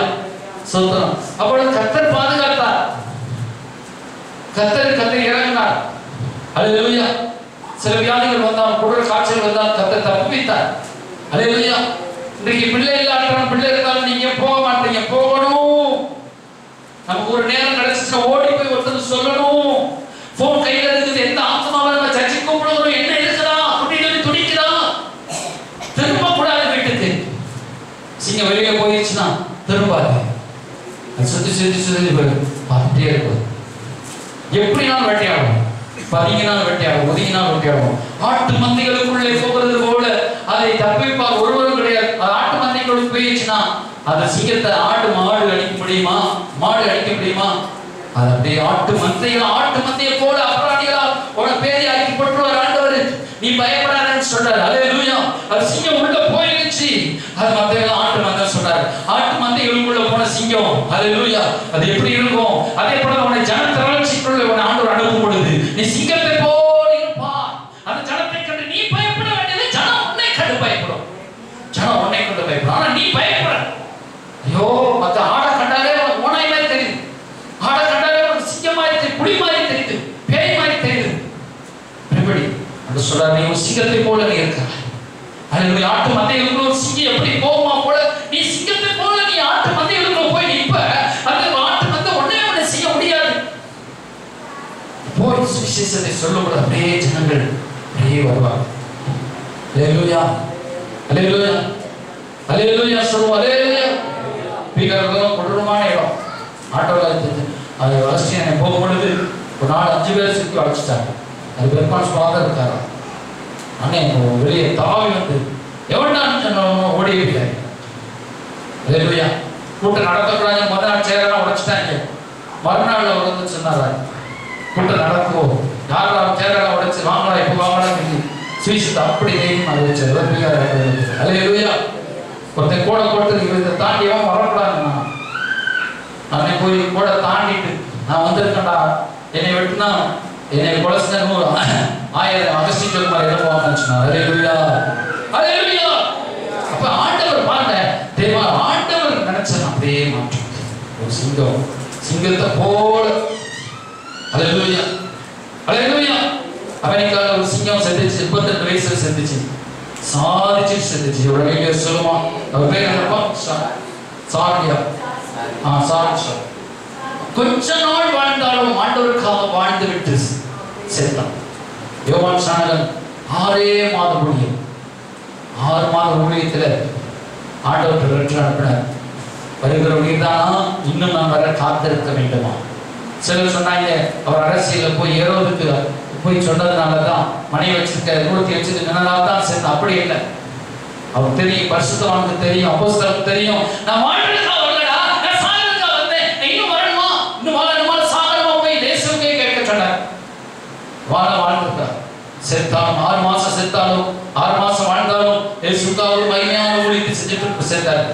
Speaker 1: சோத்திரம். அப்பொழுது கர்த்தர் பாதுகாத்தார், கர்த்தர் இறங்கினார். அல்லேலூயா. சில வியாதிகள் வந்தால், குடல் காய்ச்சல் வந்தால் கர்த்தர் தப்புவித்தார். அல்லேலூயா. இன்றைக்கு பிள்ளை இல்லாட்டாலும் பிள்ளை இருந்தாலும் நீங்க போக மாட்டீங்க, போகணும். நமக்கு ஒரு நேரம் கிடைச்சிச்சுன்னா ஓடி போய் ஒருத்தர் சொல்லணும். போன் கையில இருக்குது, எந்த ஆத்மாவை நம்ம சர்ச்சைக்கு கூப்பிடுறோம், என்ன இருக்குதா அப்படின்னு துடிக்குதா. திரும்ப கூடாது வீட்டுக்கு. சிங்கம் வெளியே போயிடுச்சுன்னா திரும்பாது, சுத்தி சுத்தி சுத்தி பார்த்துட்டே இருக்கும். எப்படினாலும் வெட்டியாடும், பதுங்கினால் வெட்டியாடும், ஒதுங்கினால் வெட்டியாடும். ஆட்டு மந்தைகளுக்குள்ளே போகிறது போல அதை தப்பிப்பார் ஒருவரும் கிடையாது. ஆட்டு மந்தைகளுக்கு போயிடுச்சுன்னா அந்த சிங்கத்தை மாடு அடிக்க முடியுமா? மாடு அடிக்க முடியுமா? அது அப்படியே ஆட்டு மந்தையை போல அபராதிகளா உன பேரை ஆக்கி போட்டுருவார் ஆண்டவர். நீ பயப்படாதன்னு சொல்றாரு. அல்லேலூயா. அது சிங்கம் உள்ள போயிடுச்சு, அது மந்தைகள் ஆட்டு மந்தை சொல்றாரு. ஆட்டு மந்தைகளுக்குள்ள போன சிங்கம், அல்லேலூயா, அது எப்படி இருக்கும்? அதே போல உன்னை ஜனத்தை வளர்ச்சிக்குள்ள உன்னை ஆண்டவர் அனுப்பும் பொழுது நீ சிங்கத்தை போல இருப்பார். அந்த ஜனத்தை கண்டு நீ பயப்பட வேண்டியது, ஜனம் உன்னை கண்டு பயப்படும். ஜனம் உன்னை கண்டு பயப்படும், ஆனா நீ பயப்பட. ஐயோ, மத்த ஆடை கண்டாலே ஓனாய் மாதிரி தெரியுது, ஆடை கண்டாலே சிங்கம் மாதிரி தெரியுது, புலி மாதிரி தெரியுது, பேய் மாதிரி தெரியுது. எப்படி அந்த சொல்றாரு, நீ ஒரு சிங்கத்தை போல நீ இருக்கிறாய். அல்லேலூயா. ஆட்டு மந்தைகளுக்குள்ள ஒரு சிங்கம் எப்படி போகுமா போல நீ சிங்கத்தை போல நீ ஆட்டு மந்தைகளுக்குள்ள போய் நிற்ப. அந்த ஆட்டு மந்தை ஒண்ணே செய்ய முடியாது. போய் சுவிசேஷத்தை சொல்லக்கூடாது, அப்படியே ஜனங்கள் அப்படியே வருவாங்க. அல்லேலூயா. அல்லேலூயா. அல்லேலூயா சொல்லுவோம். அல்லேலூயா. பீகாரம் கொடூரமான இடம். ஆட்டோவில் அது வளர்ச்சி என்னை போகும் பொழுது ஒரு 4-5 பேர் சுற்றி அழைச்சிட்டாங்க. அது பெருமாள் சுவாதம் இருக்காரா அண்ணே, வெளியே தாவி வந்து எவன்டான்னு சொன்னவங்க ஓடி போயிட்டாங்க. அல்லேலூயா. கூட்டம் நடத்தக்கூடாது, முதல் நாள் சேரெல்லாம் உடைச்சிட்டாங்க. மறுநாள் அவர் வந்து சொன்னார், கூட்டம் நடக்கும், யாரும் சேரெல்லாம் உடைச்சு வாங்கலாம், இப்போ வாங்கலாம் சுவிசத்தை அப்படி தைரியம் அதை வச்சு. அல்லேலூயா. ஒருத்தன் கூட போட்டு இதை தாண்டியவன் வரக்கூடாதுண்ணா. அவனை போய் கூட தாண்டிட்டு நான் வந்திருக்கேன்டா, என்னை வெட்டினா என்னை கொலைச்சினா 1000 அகஸ்டி சொல்லுமா எழுதுவாங்கன்னு சொன்னார். அல்லேலூயா. அல்லேலூயா. அப்ப ஆண்டவர் பாருங்க, தேவா ஆண்டவர் நினைச்சா அப்படியே மாற்றும். ஒரு சிங்கத்தை போல. அல்லேலூயா. அல்லேலூயா. அமெரிக்காவில் ஒரு சிங்கம் செத்துச்சு, 32 வயசுல செத்துச்சு, சாதிச்சு செத்துச்சு. உடனே சொல்லுமா, அவர் பேர் என்னப்பா? சாரியா. சாரி. கொஞ்ச நாள் வாழ்ந்தாலும் ஆண்டவருக்காக வாழ்ந்து விட்டு செத்தான். யோவான் ஸ்நானகன் 6 மாதம் ஊழியம், 6 மாத ஊழியத்துல ஆண்டவர் லெட்டர் அனுப்பினார். வருகிற உயிர்தானா, இன்னும் நான் வர காத்திருக்க வேண்டுமா? சிலர் சொன்னாங்க, அவர் அரசியல போய் ஏரோதுக்கு போய் சொன்னதுனாலதான் மனைவி வச்சிருக்க நூலத்தை வச்சிருக்கனால்தான் சேர்ந்து. அப்படி இல்லை. அவர் தெரியும், பரிசுத்தவானுக்கு தெரியும், அப்போஸ்தலருக்கு தெரியும், நான் வாழ்றதுக்காக வரலடா, நான் சாகிறதுக்காக வந்தேன். இன்னும் வரணுமா, இன்னும் வாழணுமா, சாகணுமா போய் தேசமே கேட்க சொன்னார். வாழ்ந்திருக்கார். செத்தாலும் 6 மாசம் செத்தாலும் 6 மாசம் வாழ்ந்தாலும் இயேசுக்காக மகிமையான ஊழியத்தை செஞ்சுட்டு செத்தார்.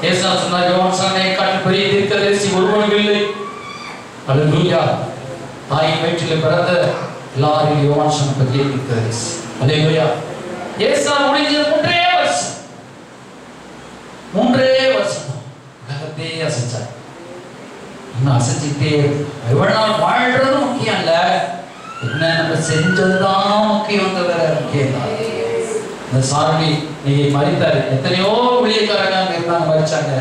Speaker 1: இயேசு சொன்னார், யோவான் ஸ்நானனை காட்டிலும் பெரிய தீர்க்கதரிசி ஒருவனும் இல்லை. அல்லேலூயா. தாயின் வயிற்றில் பிறந்த எல்லாரும் யோவான் ஸ்நானனை பற்றியே தீர்க்கதரிசி. அல்லேலூயா. இயேசு ஊழியர் 3 வருஷம், 3 வருஷம் உலகத்தை அசைச்சார். இன்னும் அசைச்சிட்டே எவ்வளவு நாள் வாழ்றது முக்கியம் இல்ல, என்ன நம்ம செஞ்சதுதான் முக்கியம். தவிர முக்கியம் தான். இந்த சாரணி நீங்க மறித்தாரு, எத்தனையோ ஊழியக்காரங்க இருந்தாங்க, மறிச்சாங்க.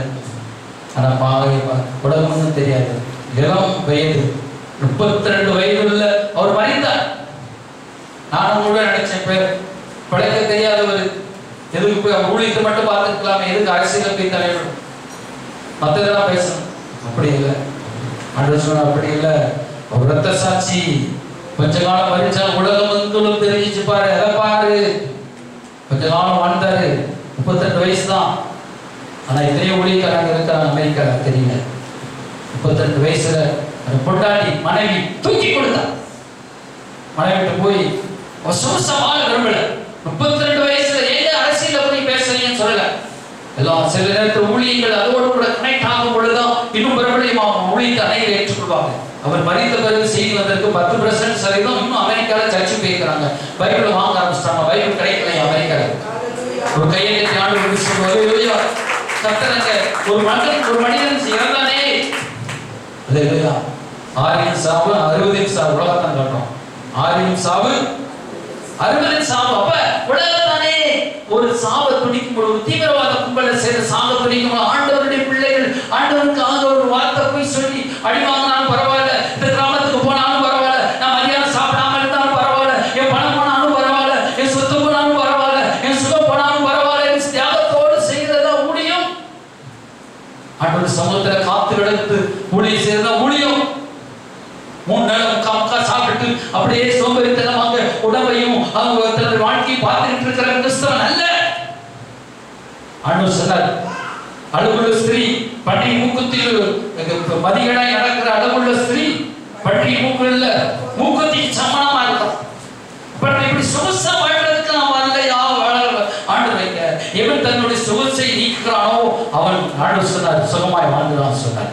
Speaker 1: ஆனா உலகம்னு தெரியாது. இளம் வயது 32 வயது உள்ள அவர் மறித்தார். நானும் கூட நினைச்சேன், பேர் பழைக்க தெரியாதவர், எதுக்கு போய் ஊழியத்தை மட்டும் பார்த்துக்கலாமே, எதுக்கு அரசியல் போய் தலைவர் மற்றதெல்லாம் பேசணும்? அப்படி இல்லை. ஆண்டவர் சொன்ன அப்படி இல்லை. அவர் ரத்த சாட்சி. கொஞ்ச காலம் மறிச்சா உலகம் வந்து தெரிஞ்சிச்சு பாரு, அதை பாரு. கொஞ்ச காலம் வாழ்ந்தாரு, 32 வயசு தான். ஆனா எத்தனையோ ஊழியக்காரங்க இருக்கிறாங்க அமெரிக்கால, தெரியல. 32 வயசுல பொண்டாட்டி மனைவி தூக்கி கொடுத்தா. மனைவிட்டு போய் சொசமான விரும்பல. 32 வயசுல ஏங்க அரசியல போய் பேசுறீங்கன்னு சொல்லல. எல்லாம் சில நேரத்தில் ஊழியங்கள் அதோடு கூட கனெக்ட் ஆகும் பொழுதுதான் இன்னும் பிரபலியமாகும். ஊழியத்தை அனைவரும் ஏற்றுக்கொள்வாங்க. அவர் மறித்த பிறகு செய்தி வந்திருக்கு 10% சதவீதம் இன்னும் அமெரிக்கால சர்ச்சு போயிருக்கிறாங்க. பைபிள் வாங்க ஆரம்பிச்சிட்டாங்க. பைபிள் கிடைக்கல அமெரிக்கால. ஒரு கையெழுத்து ஆண்டு சொல்லுவாங்க கத்தரங்க ஒரு மனிதன் இறந்தானே. அல்லேலூயா. 6 சாவு 60 சாவு உலகத்தான் காட்டும். 6 சாவு 60 சாவு. அப்ப உலகத்தானே ஒரு சாவ துடிக்கும் பொழுது, தீவிரவாத கும்பலை சேர்ந்து சாவ துடிக்கும் ஆண்டவருடைய பிள்ளைகள் ஆண்டவருக்காக ஒரு வார்த்தை போய் சொல்லி அடிவாங்கினாலும் பரவாயில்ல, இந்த கிராமத்துக்கு போனாலும் பரவாயில்ல, நான் மதியானம் சாப்பிடாம இருந்தாலும் பரவாயில்ல, என் பணம் போனாலும் பரவாயில்ல, என் சொத்து போனாலும் பரவாயில்ல, என் சுகம் போனாலும் பரவாயில்ல, தியாகத்தோடு செய்யறதா ஊழியம். ஆண்டவர் சமூகத்துல காத்து கிடந்து ஊழியம் செய்யறதா ஊழியம். 3 நாள் முக்கா சாப்பிட்டு அப்படியே சோம்பேறித்தனமாக உடம்பையும் அவங்க தன்னுடைய வாழ்க்கையை பார்த்துட்டு இருக்கிற கிறிஸ்தவன் அல்ல. ஆண்டவர் சொன்னார், அழகுள்ள ஸ்திரீ பன்றி மூக்குத்தில் மதிகளாய் நடக்கிற அழகுள்ள ஸ்திரீ பன்றி மூக்குல மூக்குத்திக்கு சமணமா இருக்கும். இப்படி சொகுசா வாழ்றதுக்கு நாம் அல்லையா ஆண்டு வைக்க. எவன் தன்னுடைய சொகுசை நீக்கிறானோ அவன் ஆண்டவர் சொன்னார் சுகமாய் வாழ்ந்துடான் சொன்னார்.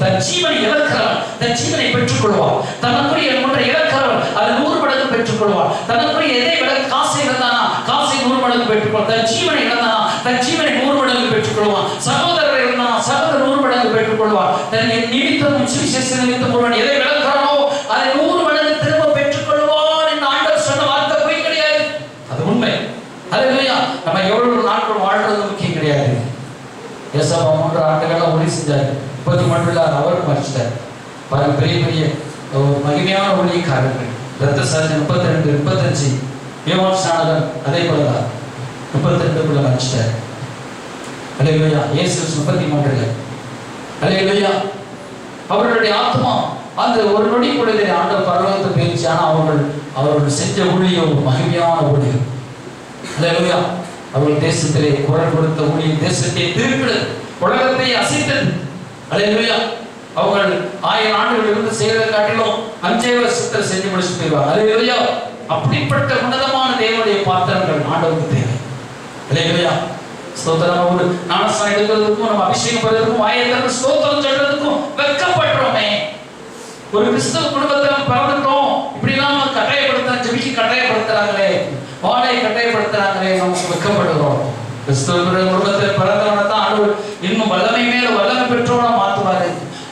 Speaker 1: தன் ஜீவனை இழக்கிறவன் தன் ஜீவனை பெற்றுக் கொள்வான். தனக்குரிய ஒன்றை இழக்கிறவன் அது 100 மடங்கு பெற்றுக் கொள்வான். தனக்குரிய எதை விட காசை இழந்தானா காசை 100 மடங்கு பெற்றுக் கொள்வான். தன் ஜீவனை இழந்தானா தன் ஜீவனை 100 மடங்கு பெற்றுக் கொள்வான். சகோதரரை இழந்தானா சகோதரர் 100 மடங்கு பெற்றுக் கொள்வான். தன் நிமித்தமும் சுவிசேஷ நிமித்தம் ஒருவன் எதை இழக்கிறானோ அதை 100 மடங்கு திரும்ப பெற்றுக் கொள்வான் என்று ஆண்டவர் சொன்ன வார்த்தை பொய் கிடையாது. அது உண்மை. அல்லேலூயா. நம்ம எவ்வளவு நாட்கள் வாழ்றது முக்கியம் கிடையாது. ஏசாயா 3 ஆண்டுகளா ஊழியம் செஞ்சாரு. 30 அவர் மறிச்சிட்டார். பாருங்க, பெரிய பெரிய மகிமையான ஊழியக்காரர்கள். ரத்த சாட்சி 32 35 யோவான் ஸ்நானகன் அதே போலதான் 32 மறிச்சிட்டார். அல்லேலூயா. இயேசு 33. அல்லேலூயா. அவர்களுடைய ஆத்மா அந்த ஒரு நொடி பொழுது ஆண்டவர் பரலோகத்தை போயிடுச்சு. ஆனால் அவர்கள் செஞ்ச ஊழியம் மகிமையான ஊழியம். அல்லேலூயா. அவர்கள் தேசத்திலே குரல் கொடுத்த ஊழியம் தேசத்தை திருப்பினது, உலகத்தை அசைத்தது. அல்லேலூயா. அவர்கள் 1000 ஆண்டுகள் இருந்து செய்யறதை காட்டிலும் 5 வருஷத்துல செஞ்சு முடிச்சு போயிடுவாங்க. அல்லேலூயா. அப்படிப்பட்ட உன்னதமான தேவனுடைய பாத்திரங்கள் ஆண்டவருக்கு தேவை. அல்லேலூயா. ஸ்தோத்திரம். ஒரு ஞானஸ்நானம் எடுக்கிறதுக்கும் நம்ம அபிஷேகம் பெறுவதற்கும் ஆயத்தம் ஸ்தோத்திரம் சொல்றதுக்கும் வெட்கப்படுறோமே. ஒரு கிறிஸ்தவ குடும்பத்தை பிறந்துட்டோம், இப்படி எல்லாம் கட்டாயப்படுத்த ஜெபிக்கு கட்டாயப்படுத்துறாங்களே, வாழை கட்டாயப்படுத்துறாங்களே, நமக்கு வெட்கப்படுகிறோம். கிறிஸ்தவ குடும்பத்தில் பிறந்தவனை தான் ஆண்டவர் இன்னும் வல்லமை மேல வல்லமை பெற்றவனா மாற்றுவாரு.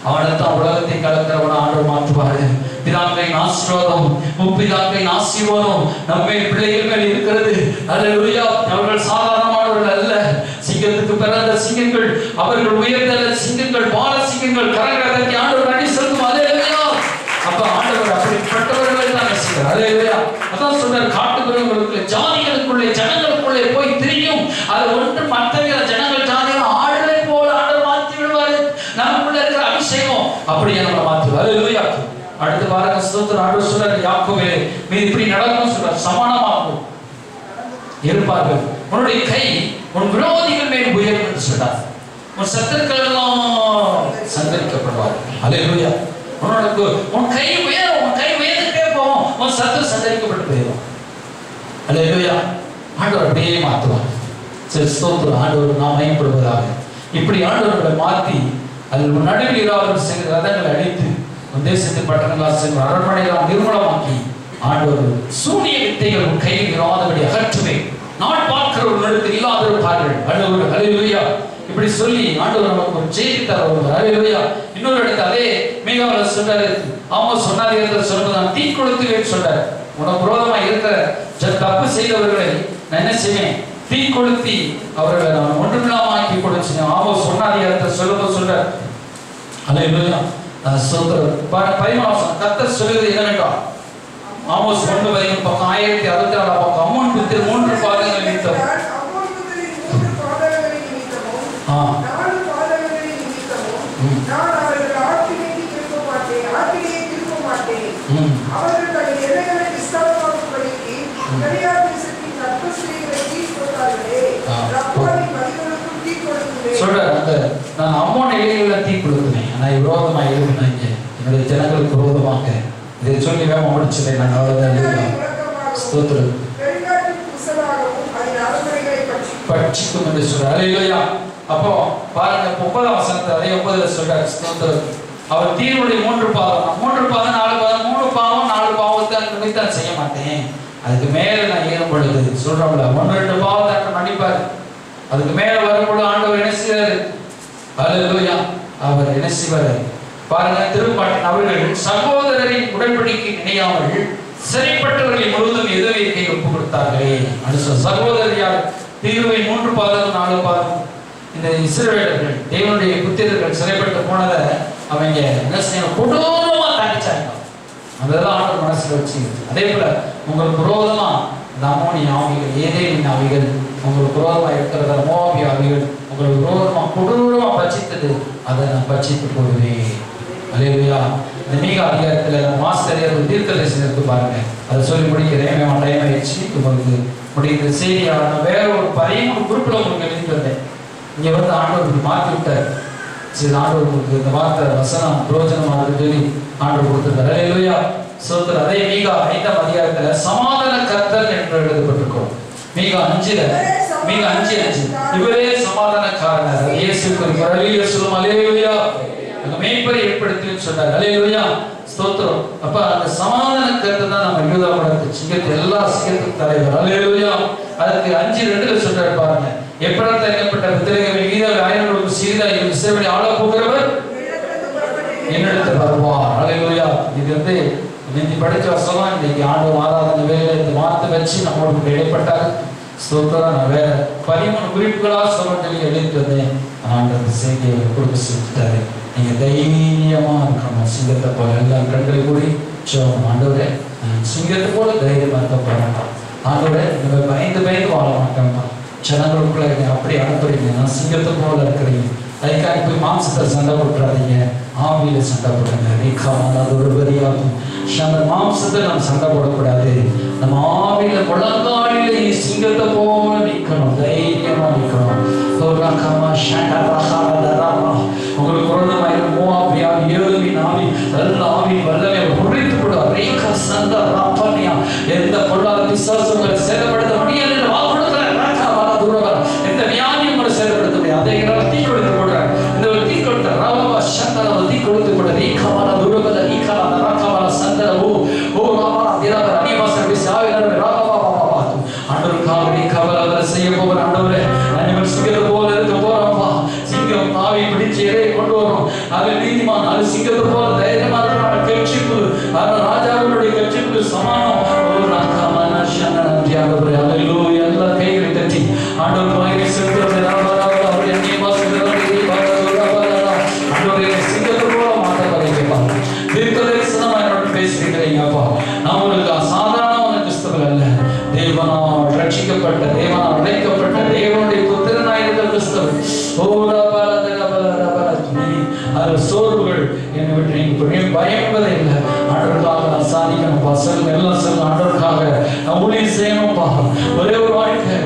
Speaker 1: அவனை தான் உலகத்தை கலக்கிறவனா ஆண்டவர் மாற்றுவாரு. பிதாக்களின் ஆசீர்வாதம் முப்பிதாக்களின் ஆசீர்வாதம் நம்ம பிள்ளைகள் மேல் இருக்கிறது. அல்லேலூயா. அவர்கள் சாதாரணமானவர்கள் அல்ல. சிங்கத்துக்கு பிறந்த சிங்கங்கள், அவர்கள் உயர்ந்த சிங்கங்கள், பால சிங்கங்கள், கரகரத்தை ஆண்டவர் அடி செல்லும். அல்லேலூயா. அப்ப ஆண்டவர் அப்படிப்பட்டவர்களை தான் நேசிக்கிறார். அல்லேலூயா. அதான் சொல்றார், காட்டுகிறவர்களுக்கு ஜாதிகளுக்குள்ளே ஜனங்களுக்குள்ளே போய் திரியும். அது ஒன்று மற்ற ஜனங்கள் ஜாதிகள் ஆடுகளை போல ஆண்டவர் மாற்றி விடுவாரு. நமக்குள்ள இருக்கிற அபிஷேகம் அப்படியே நம்மளை மாற்றுவார். அல்லேலூயா. அடுத்த வாரம் ஸ்தோத்திரம். ஆண்டவர் சொல்றார், யாக்கோபே நீ இப்படி நடக்கும் சொல்றார், சமானமாகும் இருப்பார்கள். உன்னுடைய கை உன் விரோதிகள் மேல் உயரும் என்று சொல்றார். உன் சத்துருக்கள் எல்லாம் சந்தரிக்கப்படுவார்கள். அல்லேலூயா. உனக்கு உன் கை உயரும், உன் கை உயர்ந்துட்டே போகும், உன் சத்துரு சந்தரிக்கப்பட்டு போயிடும். அல்லேலூயா. ஆண்டவர் அப்படியே மாற்றுவார். சரி, ஸ்தோத்திரம். ஆண்டவர் நாம் மகிமைப்படுவதாக. இப்படி ஆண்டவர்களை மாற்றி அதில் நடுவில் இராமல் சென்ற ரதங்களை அடித்து தேசத்தின் பட்டணங்களால் சென்ற அரண்மனைகளால் நிர்மூலமாக்கி ஆண்டவர் சூனிய வித்தைகள் உன் கையில் இராதபடி அகற்றுவே. நாள் பார்க்கிறவர்களுக்கு இல்லாதிருப்பார்கள். ஆண்டவர் அல்லேலூயா. இப்படி சொல்லி ஆண்டவர் நமக்கு ஒரு செய்தி தருவார். அல்லேலூயா. இன்னொரு இடத்துல அதே மீகாவில் சொல்றாரு, அவங்க சொன்னாரு சொல்றது, நான் தீ கொளுத்துவேன் சொல்றாரு. உனக்கு விரோதமா இருக்கிற தப்பு செய்தவர்களை நான் என்ன செய்வேன், தீ கொளுத்தி அவர்களை நான் ஒன்றுமில்லாம ஆக்கி கொடுத்தேன். அவங்க சொன்னாரு சொல்லும்போது சொல்றாரு. அல்லேலூயா. சொல்றாரு 13 கர்த்தர் சொல்லுவது என்னவென்றால், ஆமோஸ் 1:13 பக்கம் 1064 பக்கம் அம்மோன் புத்திரர் 3 பாதங்கள் நிமித்தம் சொல்ற அந்த நான் அம்மோன் இலைகளை தீ கொடுக்குறேன், ஆனா விரோதமாக எழுதினாங்க என்னுடைய ஜனங்களுக்கு விரோதமாக இதை சொல்லி வேமா முடிச்சிட்டேன். நான் அவ்வளவுதான் ஸ்தோத்திரம் பட்சிக்கும் என்று சொல்றார். அல்லேலூயா. அப்போ பாருங்க 30ஆம் வசனத்தை அதே 9ல சொல்றார். ஸ்தோத்திரம். அவர் தீனுடைய 3 பாவம் 4 பாவம் 3 பாவம் 4 பாவத்தை நிமித்தம் செய்ய மாட்டேன், அதுக்கு மேல நான் ஏறும் பொழுது சொல்றோம்ல 1-2 பாவத்தை மன்னிப்பாரு, அதுக்கு மேல வரும்பொழுது ஆண்டவர் என்ன செய்வாரு? அல்லேலூயா. அவர் என்ன செய்வாரு பாருங்க. திருப்பாட்டின் அவர்கள் சகோதரரின் உடன்படிக்கை நினையாமல் சிறைப்பட்டவர்களை முழுவதும் எதிர்க்கை ஒப்பு கொடுத்தார்களே. சகோதரியார் தீர்வை 3 பாதம் 4 பாதம் இந்த இஸ்ரவேலர்கள் தேவனுடைய புத்திரர்கள் சிறைப்பட்டு போனதை அவங்க என்ன செய்யணும்? கொடூரமா தாண்டிச்சாங்க. அதெல்லாம் ஆண்டவர் மனசுல வச்சு. அதே போல உங்களுக்கு விரோதமா அம்மோனிய ஆவிகள், ஏதேனின் ஆவிகள், உங்களுக்கு விரோதமா இருக்கிறத மோவாபிய ஆவிகள் உங்களுக்கு விரோதமா கொடூரமா பட்சித்தது, அதை நான் பட்சித்து போடுவேன். அல்லேலூயா. இந்த மீகா அதிகாரத்துல மாஸ்டர் தீர்க்கதரிசனம் இருக்கு பாருங்க, அதை சொல்லி முடிக்கிறேன். டைம் ஆயிடுச்சு. உங்களுக்கு முடிக்கிற செய்தியான வேற ஒரு 13 குறிப்பிட உங்களுக்கு எழுதிட்டு இங்க வந்து ஆண்டவருக்கு மாற்றி விட்டார். சரி, ஆண்டவருக்கு இந்த வார்த்தை வசனம் பிரயோஜனமாக சொல்லி ஆண்டவர் கொடுத்திருக்காரு. அல்லேலூயா. சோத்திரம். அதே மீகா 5ஆம் அதிகாரத்துல சமாதான கர்த்தர் என்று எழுதப்பட்டிருக்கும். மீகா 5:5 இவரே சமாதானக்காரர். இயேசு சொல்லும். அல்லேலூயா. மேய்ப்பரை ஏற்படுத்தி சொன்னார். அல்லேலூயா. ஸ்தோத்திரம். அப்ப அந்த சமாதான கர்த்தர் தான் நம்ம யூதா மடத்து சிங்கத்து எல்லா சிங்கத்துக்கும் தலைவர். அல்லேலூயா. அதுக்கு 5:2ல சொல்றாரு பாருங்க. எப்பறம் தயங்கப்பட்ட வித்திரகவின் வீரர் ஆயிரங்களுக்கு சீராய் இஸ்ரவேலை ஆள போகிறவர் என்னிடத்தில் வருவார். அல்லேலூயா. இது வந்து நீங்க படிச்ச வசனம். இன்னைக்கு ஆண்டவர் ஆராதனை வேலை இந்த வார்த்தை வச்சு நம்மளுக்கு இடைப்பட்டார். ஸ்தோத்திரம். நான் வேற 13 குறிப்புகளா சொல்லி எழுதிட்டு வந்தேன். ஆண்டவர் செய்தியை கொடுக்க செஞ்சுட்டாரு. நீங்க தைரியமா இருக்கணும். சிங்கத்தை போல எல்லாம் கண்களை கூடி ஆண்டவரே சிங்கத்தை போல தைரியமா இருக்க போறேன். ஆண்டவரே நீங்க பயந்து வாழ மாட்டேன்ப்பா. ஜனங்களுக்குள்ள அப்படி அனுப்புறீங்க. நான் சிங்கத்தை போல இருக்கிறீங்க. அதுக்காக போய் மாம்சத்தை சண்டை போட்டுறாதீங்க, ஆவியில சண்டை போடுங்க. அது ஒரு வரியாகும். அந்த மாம்சத்தை நம்ம சண்டை போடக்கூடாது. நம்ம ஆவியில முழங்காலில சிங்கத்தை போல நிற்கணும், தைரியமா நிற்கணும். உங்களுக்கு குழந்தைமாயிரம் மோவாபியா ஏழுவின் ஆவி நல்ல ஆவி வல்லமை உடைத்து விடும். ரேகா சந்த ராப்பனியா எந்த பொருளாதார விசுவாசங்களை சேதப்படுத்த முடியாது என்று வாக்கு கொடுக்கிறார். ராகா வர தூரவர எந்த வியாதியும் கூட சேதப்படுத்த முடியாது. அதை தீ கொடுத்து போடுறார். இந்த தீ கொடுத்த ராவா சந்தன தீ கொடுத்து போட ரேகா வர தூரவர ரேகா வர ராகா வர சந்தன ஓ ராவா திரவர அனிவாசர் விசாவினர் ராவா பாபா ஆண்டவருக்காக ரேகா வர செய்ய போகிற ஆண்டவரே நான் சிங்கத்தை போல இருக்க போறோம்ப்பா. சிங்கம் ஆவி பிடிச்சு இறையை கொண்டு வரும். அது நீதிமான். அது சிங்கத்தை போல தைரியமா இருக்கிற கட்சிப்பு, அது ராஜாவுடைய கட்சிப்பு சமானம். எல்லா கைகளை தட்டி ஆண்டவர் வாங்கி செலுத்துறது சிங்கத்தை போல மாற்ற பதிப்பாங்க. தீர்க்கதரிசனமா என்னோட பேசுறீங்களேங்கப்பா. நான் உங்களுக்கு அசாதாரணமான கிறிஸ்தவர்கள் அல்ல. தேவனால் ரட்சிக்கப்பட்ட, தேவனால் அழைக்கப்பட்ட, தேவனுடைய புத்திரனாயிருக்கிற கிறிஸ்தவன். அது சோர்வுகள் என்னை விட்டு நீங்க பயன்பதே இல்லை. ஆண்டவருக்காக நான் சாதிக்கணும்ப்பா. சொல்லுங்க எல்லாம் சொல்லுங்க. ஆண்டவருக்காக நான் ஊழியம் செய்யணும்ப்பா. ஒரே ஒரு வாழ்க்கை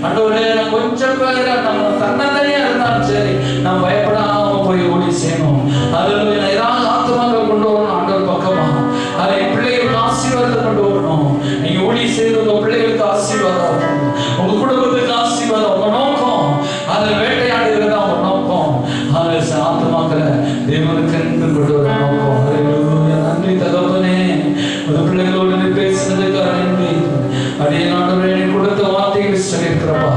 Speaker 1: ஆண்டவரே. நான் கொஞ்சம் பேர் நம்ம தன்னந்தனியா இருந்தாலும் சரி, நான் பயப்படாம போய் ஊழியம் செய்யணும். அதில் ஏதாவது ஆத்மாக்கள் கொண்டு வரணும் ஆண்டவர் பக்கமா. அதை பிள்ளைகளுக்கு ஆசீர்வாதத்தை கொண்டு வரணும். நீங்க ஊழியம் செய்து உங்க பிள்ளைகளுக்கு ஆசீர்வாதம், உங்க குடும்பத்துக்கு ஆசீர்வாதம். உங்க நோக்கம் அதில் வேட்டையாடுகிறதா உங்க நோக்கம். அதில் ஆத்மாக்களை தேவனுக்கு என்று கொண்டு வர நோக்கம். நன்றி தகப்பனே. ஒரு பிள்ளைகளோடு பேசுனதுக்காக நன்றி. அதே நாடு கொடுத்த வார்த்தைகள் சொல்லியிருக்கிறப்பா.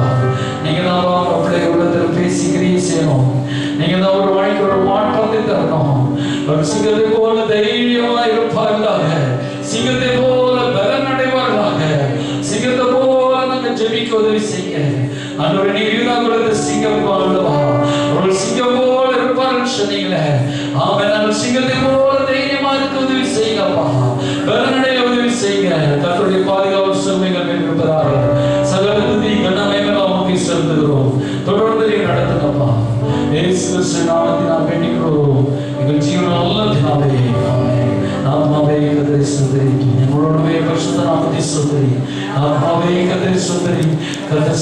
Speaker 1: நீங்க தான் உங்க பிள்ளைகளோட பேசி கிரியை செய்யணும். நீங்க தான் ஒரு வாழ்க்கை ஒரு மாற்றத்தை தரணும். ஒரு சிங்கத்தை போல தைரியமா இருப்பார்களாக, சிங்கத்தை போல பலன் அடைவார்களாக, சிங்கத்தை போல நாங்கள் ஜெபிக்க உதவி செய்ய. அன்றோட நீ யூதாகுலத்து சிங்கம் போலவா ஒரு சிங்கம் போல இருப்பார்கள் சொன்னீங்களே. ஆமா, நாங்கள் சிங்கத்தை போல தைரியமா இருக்க உதவி செய்யுங்கப்பா. பலனடைய உதவி செய்யுங்க. கர்த்தருடைய பாதுகாப்பு சுமைகள் மேற்கொள்வதாக சகல துதி கனமேகள் அவனுக்கு செலுத்துகிறோம். தொடர்ந்து நடத்துங்கப்பா. இயேசு கிறிஸ்து நாமத்தினால் வேண்டிக்கிறோம் எங்கள் ஜீவன நல்ல தினாவே. ஆத்மாவே கர்த்தரை ஸ்தோத்திரி. எங்களோடவே பரிசுத்த நாமத்தை ஸ்தோத்திரி. ஆத்மாவே கர்த்தரை ஸ்தோத்திரி. கர்த்தர்